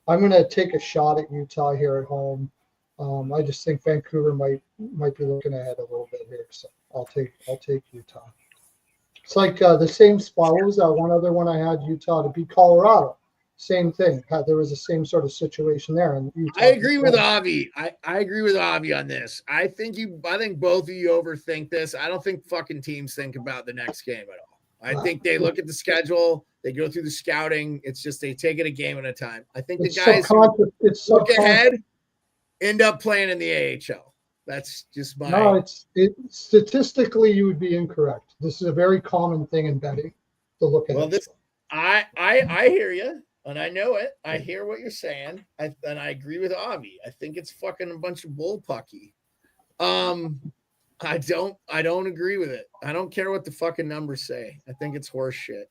I'm going to take a shot at Utah here at home. I just think Vancouver might be looking ahead a little bit here, so I'll take Utah. It's like the same spot. What was that one other one I had? Utah to beat Colorado. Same thing. There was the same sort of situation there. And I agree with Avi. I agree with Avi on this. I think both of you overthink this. I don't think fucking teams think about the next game at all. I think they look at the schedule, they go through the scouting. It's just they take it a game at a time. I think the guys who look ahead end up playing in the AHL. That's just my. No, statistically you would be incorrect. This is a very common thing in betting to look at. Well, I hear you. And I know it. I hear what you're saying. And I agree with Avi. I think it's fucking a bunch of bullpucky. I don't agree with it. I don't care what the fucking numbers say. I think it's horse shit.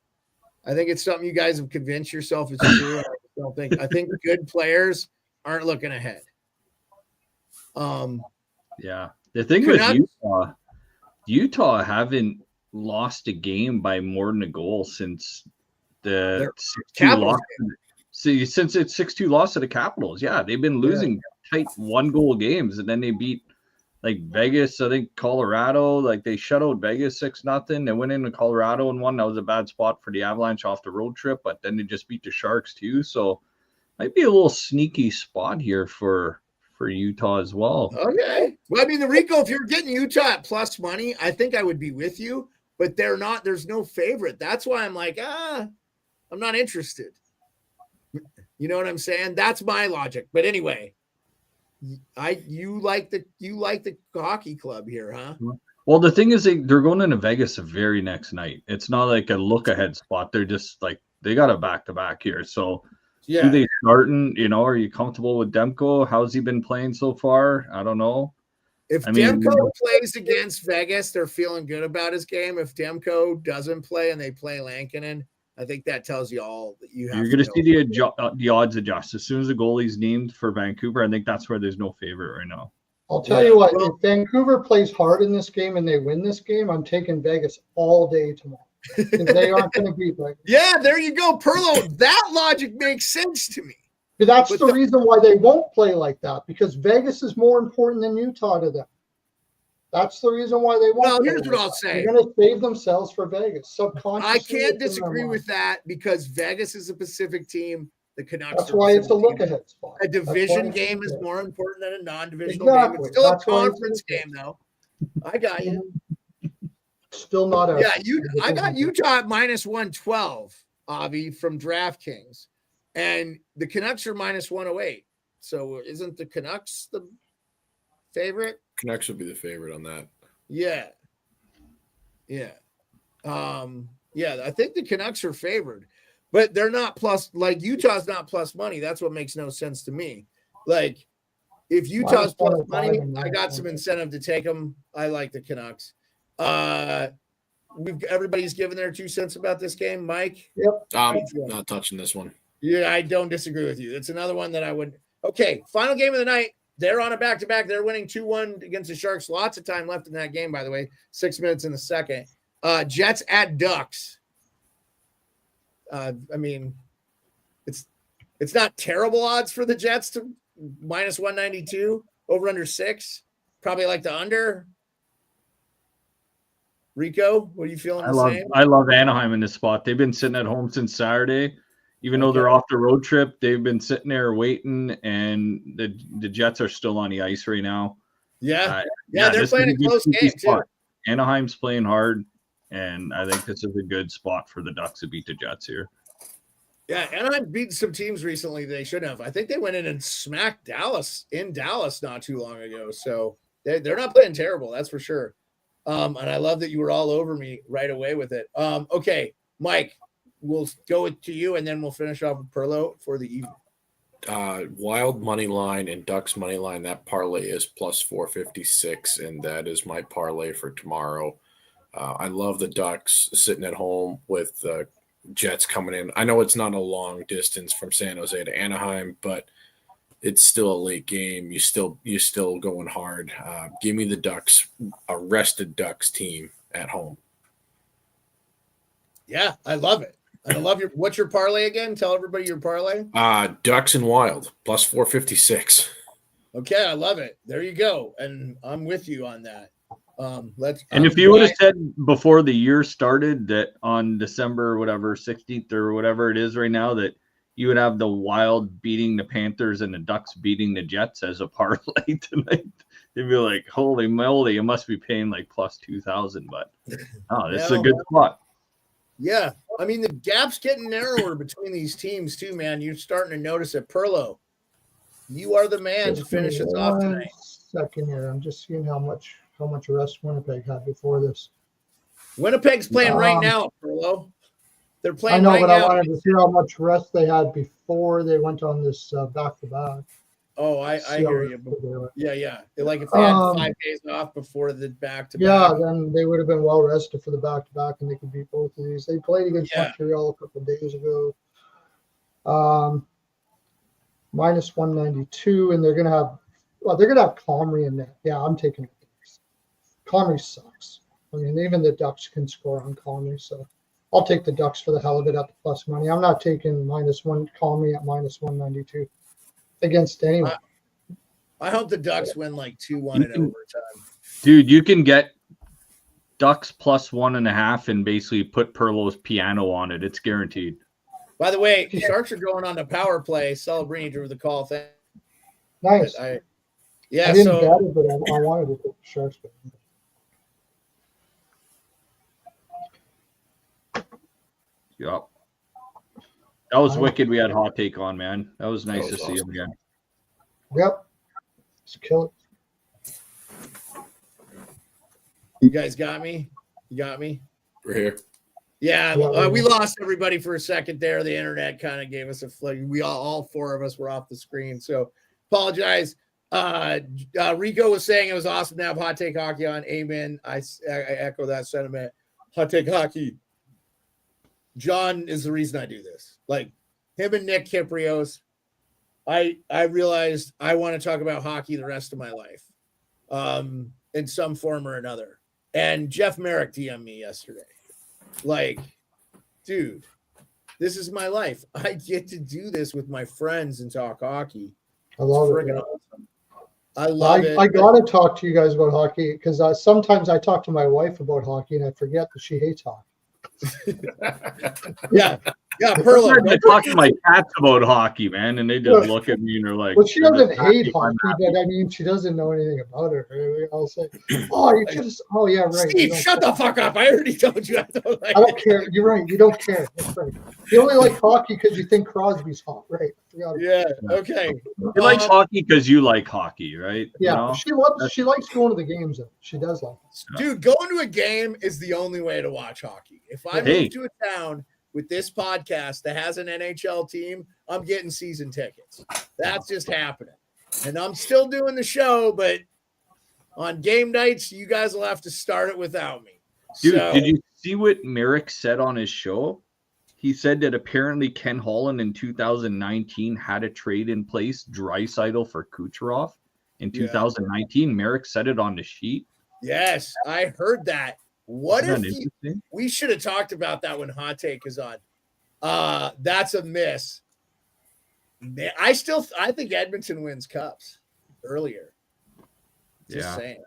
I think it's something you guys have convinced yourself is true. I think good players aren't looking ahead. Yeah. The thing with Utah haven't lost a game by more than a goal since the 6-2 loss. See, since it's 6-2 loss to the Capitals. Yeah, they've been losing tight 1-goal games, and then they beat like Vegas, I think Colorado, like they shut out Vegas 6-0. They went into Colorado and won. That was a bad spot for the Avalanche off the road trip, but then they just beat the Sharks too. So might be a little sneaky spot here for Utah as well. Okay. Well, the Rico, if you're getting Utah at plus money, I think I would be with you, but they're not. There's no favorite. That's why I'm like, I'm not interested. You know what I'm saying? That's my logic. But anyway, you like the hockey club here, huh? Well, the thing is they're going into Vegas the very next night. It's not like a look ahead spot. They're just like they got a back-to-back here. So who they starting? Are you comfortable with Demko? How's he been playing so far? I don't know. If Demko plays against Vegas, they're feeling good about his game. If Demko doesn't play and they play Lankinen, I think that tells you all that you have. You're going to see the odds adjust as soon as the goalie's named for Vancouver. I think that's where there's no favorite right now. I'll tell you what. If Vancouver plays hard in this game and they win this game, I'm taking Vegas all day tomorrow. They aren't going to beat Vegas. Yeah, there you go, Pearlo. That logic makes sense to me. But that's the reason why they won't play like that, because Vegas is more important than Utah to them. That's the reason why they won't. Well, here's what I'll say. They're going to save themselves for Vegas. Subconsciously. I can't disagree with that because Vegas is a Pacific team. The Canucks. That's why it's a look-ahead spot. A division game is more important than a non-divisional game. It's still a conference game, though. I got you. Still not a. Yeah, I got Utah at minus 112, Avi, from DraftKings. And the Canucks are minus 108. So isn't the Canucks the favorite? Canucks would be the favorite on that. Yeah. I think the Canucks are favored, but they're not plus, like Utah's not plus money. That's what makes no sense to me. Like if Utah's plus money, I got some incentive to take them. I like the Canucks. Everybody's given their 2 cents about this game. Mike? Yep. Not touching this one. Yeah, I don't disagree with you. It's another one that I would. Okay, final game of the night. They're on a back-to-back. They're winning 2-1 against the Sharks. Lots of time left in that game, by the way. 6 minutes in the second. Jets at Ducks. It's not terrible odds for the Jets to minus 192, over under 6. Probably like the under. Rico, what are you feeling? I love Anaheim in this spot. They've been sitting at home since Saturday. Even though they're off the road trip, they've been sitting there waiting, and the Jets are still on the ice right now. Yeah, they're playing a close game too. Anaheim's playing hard, and I think this is a good spot for the Ducks to beat the Jets here. Yeah, Anaheim beat some teams recently they shouldn't have. I think they went in and smacked Dallas in Dallas not too long ago. So they're not playing terrible, that's for sure. And I love that you were all over me right away with it. Okay, Mike, we'll go to you, and then we'll finish off with Pearlo for the evening. Wild money line and Ducks money line. That parlay is plus 456, and that is my parlay for tomorrow. I love the Ducks sitting at home with the Jets coming in. I know it's not a long distance from San Jose to Anaheim, but it's still a late game. You're still going hard. Give me the Ducks, a rested Ducks team at home. Yeah, I love it. I love what's your parlay again? Tell everybody your parlay. Ducks and Wild plus 456. Okay, I love it. There you go. And I'm with you on that. If you would have said before the year started that on December, 16th or whatever it is right now, that you would have the Wild beating the Panthers and the Ducks beating the Jets as a parlay tonight, they'd be like, holy moly, you must be paying like plus 2,000. But this is a good spot. Yeah, I mean, the gap's getting narrower between these teams too, man. You're starting to notice it. Pearlo, you are the man to finish us off tonight. Second here, I'm just seeing how much rest Winnipeg had before this. Winnipeg's playing right now, Pearlo. They're playing. I know, right but now. I wanted to see how much rest they had before they went on this back-to-back. Oh, I hear you. Yeah. Like if they had 5 days off before the back-to-back. Yeah, then they would have been well rested for the back-to-back, and they could beat both of these. They played against Montreal a couple of days ago. Minus 192, and they're gonna have Comrie in there. Yeah, I'm taking it. Comrie sucks. I mean, even the Ducks can score on Comrie, so I'll take the Ducks for the hell of it at the plus money. I'm not taking -1 Comrie at minus 192 against anyone. I hope the Ducks win like 2-1 in overtime. Dude, you can get Ducks plus 1.5 and basically put Pearlo's piano on it. It's guaranteed. By the way, Sharks are going on the power play. Celebrini drew the call. Nice. I didn't bet it, but I wanted to put the Sharks. Yep. That was wicked. We had Hot Take on, man. That was nice to see him again. Yep. Let's kill it. You guys got me? You got me? We're here. Yeah, we lost everybody for a second there. The internet kind of gave us a flick. We all 4 of us were off the screen, so apologize. Rico was saying it was awesome to have Hot Take Hockey on. Amen. I echo that sentiment. Hot Take Hockey. John is the reason I do this. Like him and Nick Kiprios, I realized I want to talk about hockey the rest of my life, in some form or another. And Jeff Merrick DM'd me yesterday. Like, dude, this is my life. I get to do this with my friends and talk hockey. I love it. Awesome. I love it. I got to talk to you guys about hockey because sometimes I talk to my wife about hockey and I forget that she hates hockey. Yeah, Pearlo. I talk to my cats about hockey, man, and they just look at me and they're like, well, she doesn't hate hockey, but I mean, she doesn't know anything about it. I'll say, oh, yeah, right. Steve, shut the fuck up. I already told you. I don't care. You're right. You don't care. That's right. You only like hockey because you think Crosby's hot, right? Yeah. Okay. You like hockey because you like hockey, right? Yeah. You know? She likes going to the games, though. She does like it. Dude, going to a game is the only way to watch hockey. If I move to a town with this podcast that has an NHL team, I'm getting season tickets. That's just happening. And I'm still doing the show, but on game nights, you guys will have to start it without me. Dude, did you see what Merrick said on his show? He said that apparently Ken Holland in 2019 had a trade in place, Draisaitl for Kucherov. In 2019, Merrick said it on the sheet. Yes, I heard that. What if we should have talked about that when Hot Take is on? That's a miss. Man, I think Edmonton wins cups earlier. Just saying.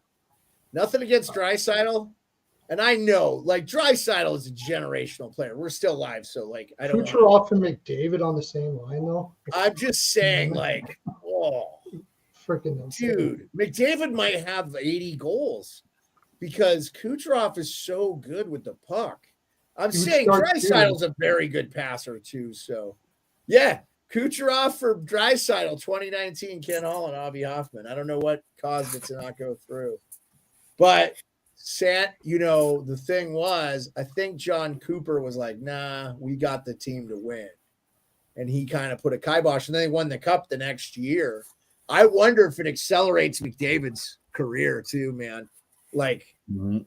Nothing against Draisaitl. And I know, like, Draisaitl is a generational player. We're still live, so, like, I don't Kucherov and McDavid on the same line, though. I'm just saying, like, oh, freaking insane. dude, McDavid might have 80 goals because Kucherov is so good with the puck. I'm saying Draisaitl's a very good passer, too. So, yeah, Kucherov for Draisaitl 2019, Ken Hall and Avi Hoffman. I don't know what caused it to not go through. But, the thing was, I think John Cooper was like, nah, we got the team to win. And he kind of put a kibosh, and then they won the cup the next year. I wonder if it accelerates McDavid's career too, man. Like, and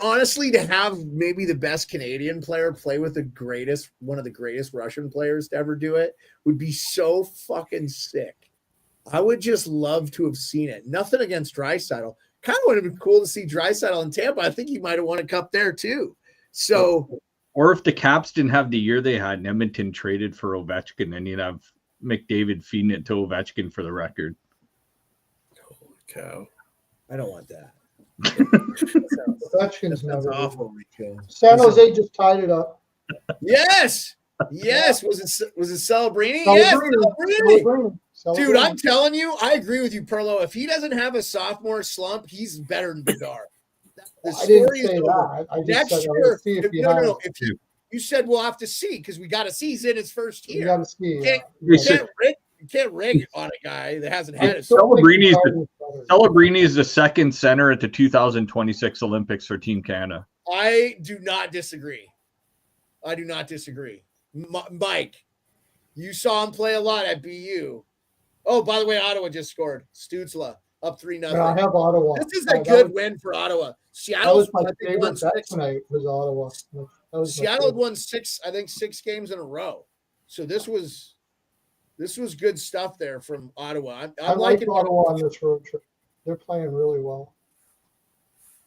honestly, to have maybe the best Canadian player play with one of the greatest Russian players to ever do it would be so fucking sick. I would just love to have seen it. Nothing against Draisaitl. Kind of would have been cool to see Draisaitl in Tampa. I think he might have won a cup there too. So, or if the Caps didn't have the year they had, and Edmonton traded for Ovechkin, then you'd have McDavid feeding it to Ovechkin for the record. Holy cow! I don't want that. Ovechkin's never awful, Rico. San Jose just tied it up. Yes. Was it Celebrini? Yes, Celebrini. Dude, I'm telling you, I agree with you, Pearlo. If he doesn't have a sophomore slump, he's better than Bedard. The story is over. Next year, if you said we'll have to see because we got to see he's in his first year. You got to see. You can't rig on a guy that hasn't had it. Celebrini is the second center at the 2026 Olympics for Team Canada. I do not disagree. Mike, you saw him play a lot at BU. Oh, by the way, Ottawa just scored. Stutzla up 3-0. Yeah, I have Ottawa. This is a good win for Ottawa. Seattle was my favorite bet tonight. Was Ottawa. Seattle had won 6 games in a row. So this was good stuff there from Ottawa. I like Ottawa on this road trip. They're playing really well.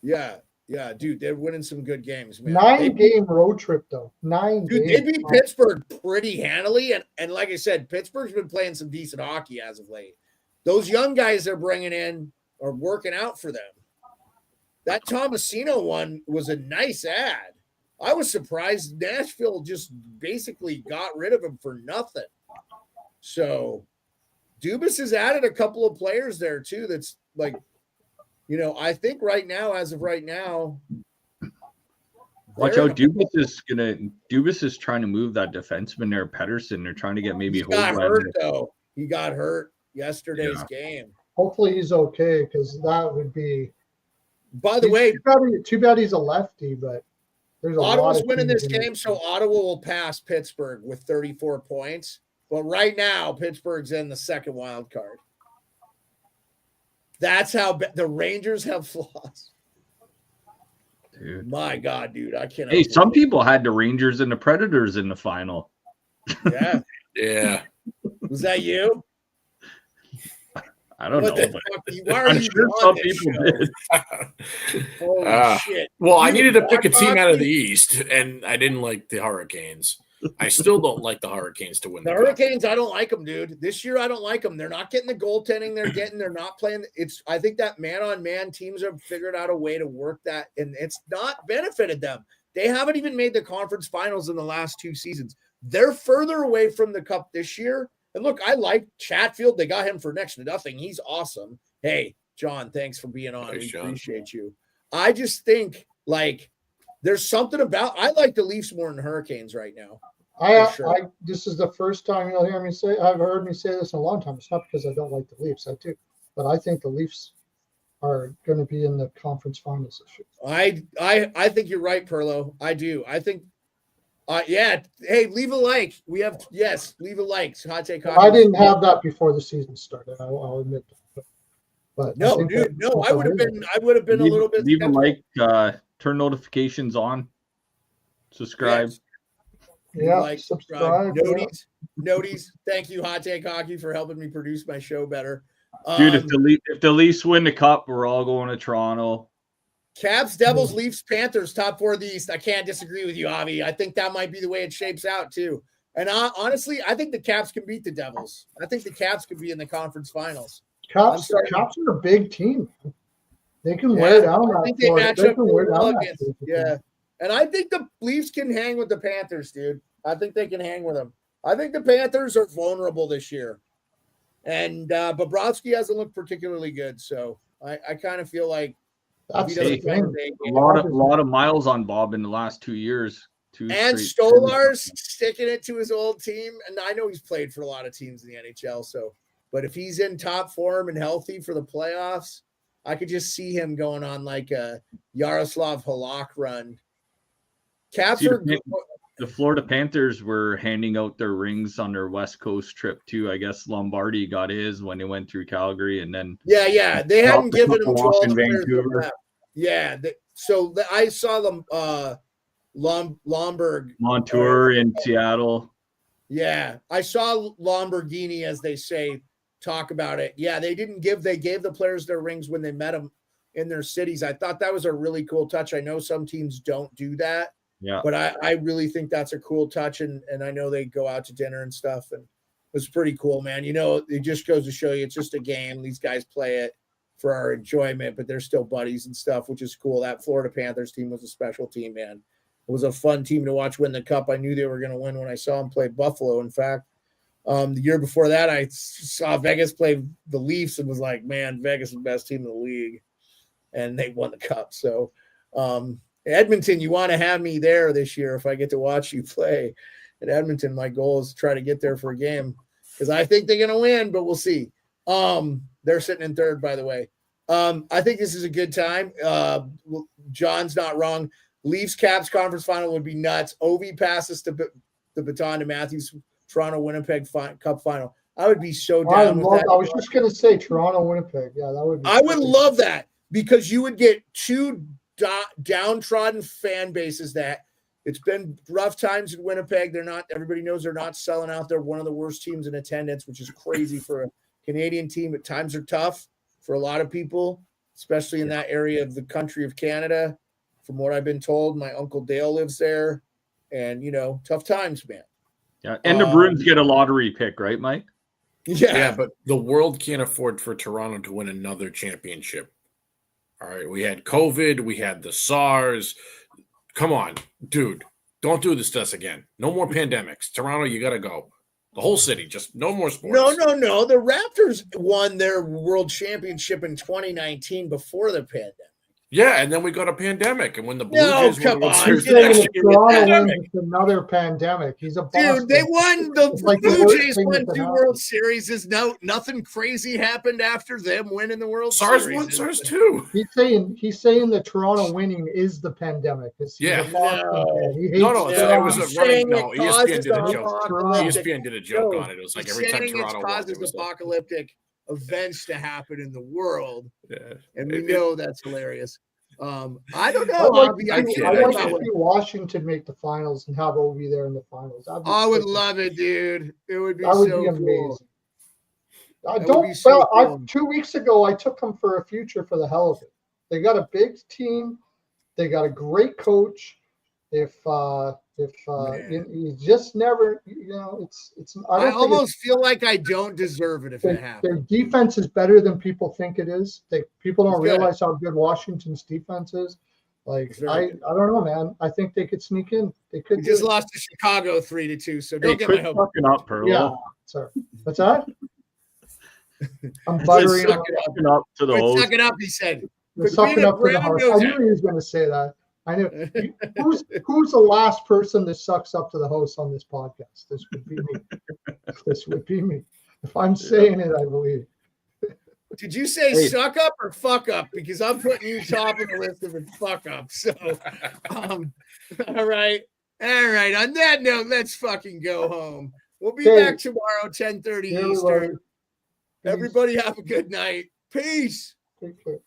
Yeah, dude, they're winning some good games, man. 9-game road trip, though. Dude, they beat Pittsburgh pretty handily. And like I said, Pittsburgh's been playing some decent hockey as of late. Those young guys they're bringing in are working out for them. That Tomasino one was a nice ad. I was surprised Nashville just basically got rid of him for nothing. So Dubas has added a couple of players there, too, that's like, I think as of right now. Watch out, Dubas is trying to move that defenseman there, Pettersson. They're trying to get maybe He got hurt, though. He got hurt yesterday's game. Hopefully he's okay, because that would be. By the way, too bad he's a lefty, but there's a Ottawa's lot of winning this game, so Ottawa will pass Pittsburgh with 34 points. But right now, Pittsburgh's in the second wild card. That's how the Rangers have flaws. Dude. My God, dude, I can't. Hey, some people had the Rangers and the Predators in the final. Yeah. Yeah. Was that you? I don't know. Why are you sure some people did. Holy shit. Well, I needed to pick a team out of the East, and I didn't like the Hurricanes. I still don't like the Hurricanes to win the Hurricanes. I don't like them, dude. This year, I don't like them. They're not getting the goaltending they're not playing. I think that man-on-man teams have figured out a way to work that, and it's not benefited them. They haven't even made the conference finals in the last 2 seasons. They're further away from the cup this year. And look, I like Chatfield. They got him for next to nothing. He's awesome. Hey, John, thanks for being on. We appreciate you. I just think, there's something about – I like the Leafs more than Hurricanes right now. This is the first time you'll hear me say – I've heard me say this in a long time. It's not because I don't like the Leafs. I do. But I think the Leafs are going to be in the conference finals this year. I think you're right, Pearlo. I do. I think yeah. Hey, leave a like. Leave a like. Hot take. I didn't have that before the season started. I'll admit that. But no, dude, no. I would have been a little bit. Leave a like. Turn notifications on. Subscribe. Yes. Yeah, subscribe. Noties. Thank you, Hot Take Hockey, for helping me produce my show better. Dude, if the Leafs win the cup, we're all going to Toronto. Caps, Devils, Leafs, Panthers, top 4 of the East. I can't disagree with you, Avi. I think that might be the way it shapes out, too. And honestly, I think the Caps can beat the Devils. I think the Caps could be in the conference finals. Caps are a big team. They can wear down I that think they Florida. match They up can really wear well down that against. Florida Yeah, team. and I think the Leafs can hang with the Panthers, dude. I think they can hang with them. I think the Panthers are vulnerable this year, and Bobrovsky hasn't looked particularly good. So I kind of feel like if he That's the doesn't play, thing. A lot of miles on Bob in the last 2 years. and straight Stolar's sticking it to his old team, and I know he's played for a lot of teams in the NHL. So, but if he's in top form and healthy for the playoffs, I could just see him going on like a Yaroslav Halak run. Caps are the Florida Panthers were handing out their rings on their West Coast trip too. I guess Lombardi got his when he went through Calgary, and then yeah, they hadn't given him to all the players that Vancouver. left. Yeah, I saw them Lombard Montour in Seattle. Yeah, I saw Lamborghini, as they say, talk about it. Yeah, they gave the players their rings when they met them in their cities. I thought that was a really cool touch. I know some teams don't do that. Yeah. But I really think that's a cool touch, and I know they go out to dinner and stuff, and it was pretty cool, man. You know, it just goes to show you it's just a game. These guys play it for our enjoyment, but they're still buddies and stuff, which is cool. That Florida Panthers team was a special team, man. It was a fun team to watch win the Cup. I knew they were going to win when I saw them play Buffalo. In fact, the year before that, I saw Vegas play the Leafs and was like, man, Vegas is the best team in the league, and they won the Cup. So, Edmonton, you want to have me there this year if I get to watch you play at Edmonton. My goal is to try to get there for a game because I think they're going to win, but we'll see. They're sitting in third, by the way. I think this is a good time. John's not wrong. Leafs Caps conference final would be nuts. Ovi passes the baton to Matthews. Toronto Winnipeg Cup final. I would be so down with that. I was just going to say Toronto Winnipeg. Yeah, that would be. I would love that because you would get two downtrodden fan bases that it's been rough times in Winnipeg. Everybody knows they're not selling out. They're one of the worst teams in attendance, which is crazy for a Canadian team. But times are tough for a lot of people, especially in that area of the country of Canada. From what I've been told, my Uncle Dale lives there, and tough times, man. Yeah, and the Bruins get a lottery pick, right, Mike? Yeah, but the world can't afford for Toronto to win another championship. All right, we had COVID, we had the SARS. Come on, dude, don't do this to us again. No more pandemics. Toronto, you got to go. The whole city, just no more sports. No. The Raptors won their world championship in 2019 before the pandemic. Yeah, and then we got a pandemic, and when the Blue Jays come won on, it's another pandemic. He's a Boston. Dude. They won the Blue Jays won 2 World Series. Nothing crazy happened after them winning the World SARS Series. won SARS too. He's saying the Toronto winning is the pandemic. Yeah, it was a running. No, ESPN did a joke. ESPN did a joke on it. It was like every time Toronto won, it was apocalyptic events to happen in the world. Yeah, and we know that's hilarious. I don't know. I'd like to see Washington make the finals and have Ovi there in the finals. I would love it, dude. It would be amazing. Cool. 2 weeks ago, I took them for a future for the hell of it. They got a big team. They got a great coach. If you just never, it's. I almost feel like I don't deserve it if it happens. Their defense is better than people think it is. People don't realize how good Washington's defense is. I don't know, man. I think they could sneak in. They could. Just lost to Chicago 3-2. So don't get my hope. Fucking up, Pearlo. Yeah, sorry. What's that? I'm buttering up to the host. Suck it up, he said. Sucking up to the host. I knew he was going to say that. I know who's the last person that sucks up to the host on this podcast. This would be me. This would be me. If I'm saying it, I believe. Did you say suck up or fuck up? Because I'm putting you top of the list of fuck up. So, all right. On that note, let's fucking go home. We'll be back tomorrow, 10:30 Eastern. Everybody have a good night. Peace. Take care.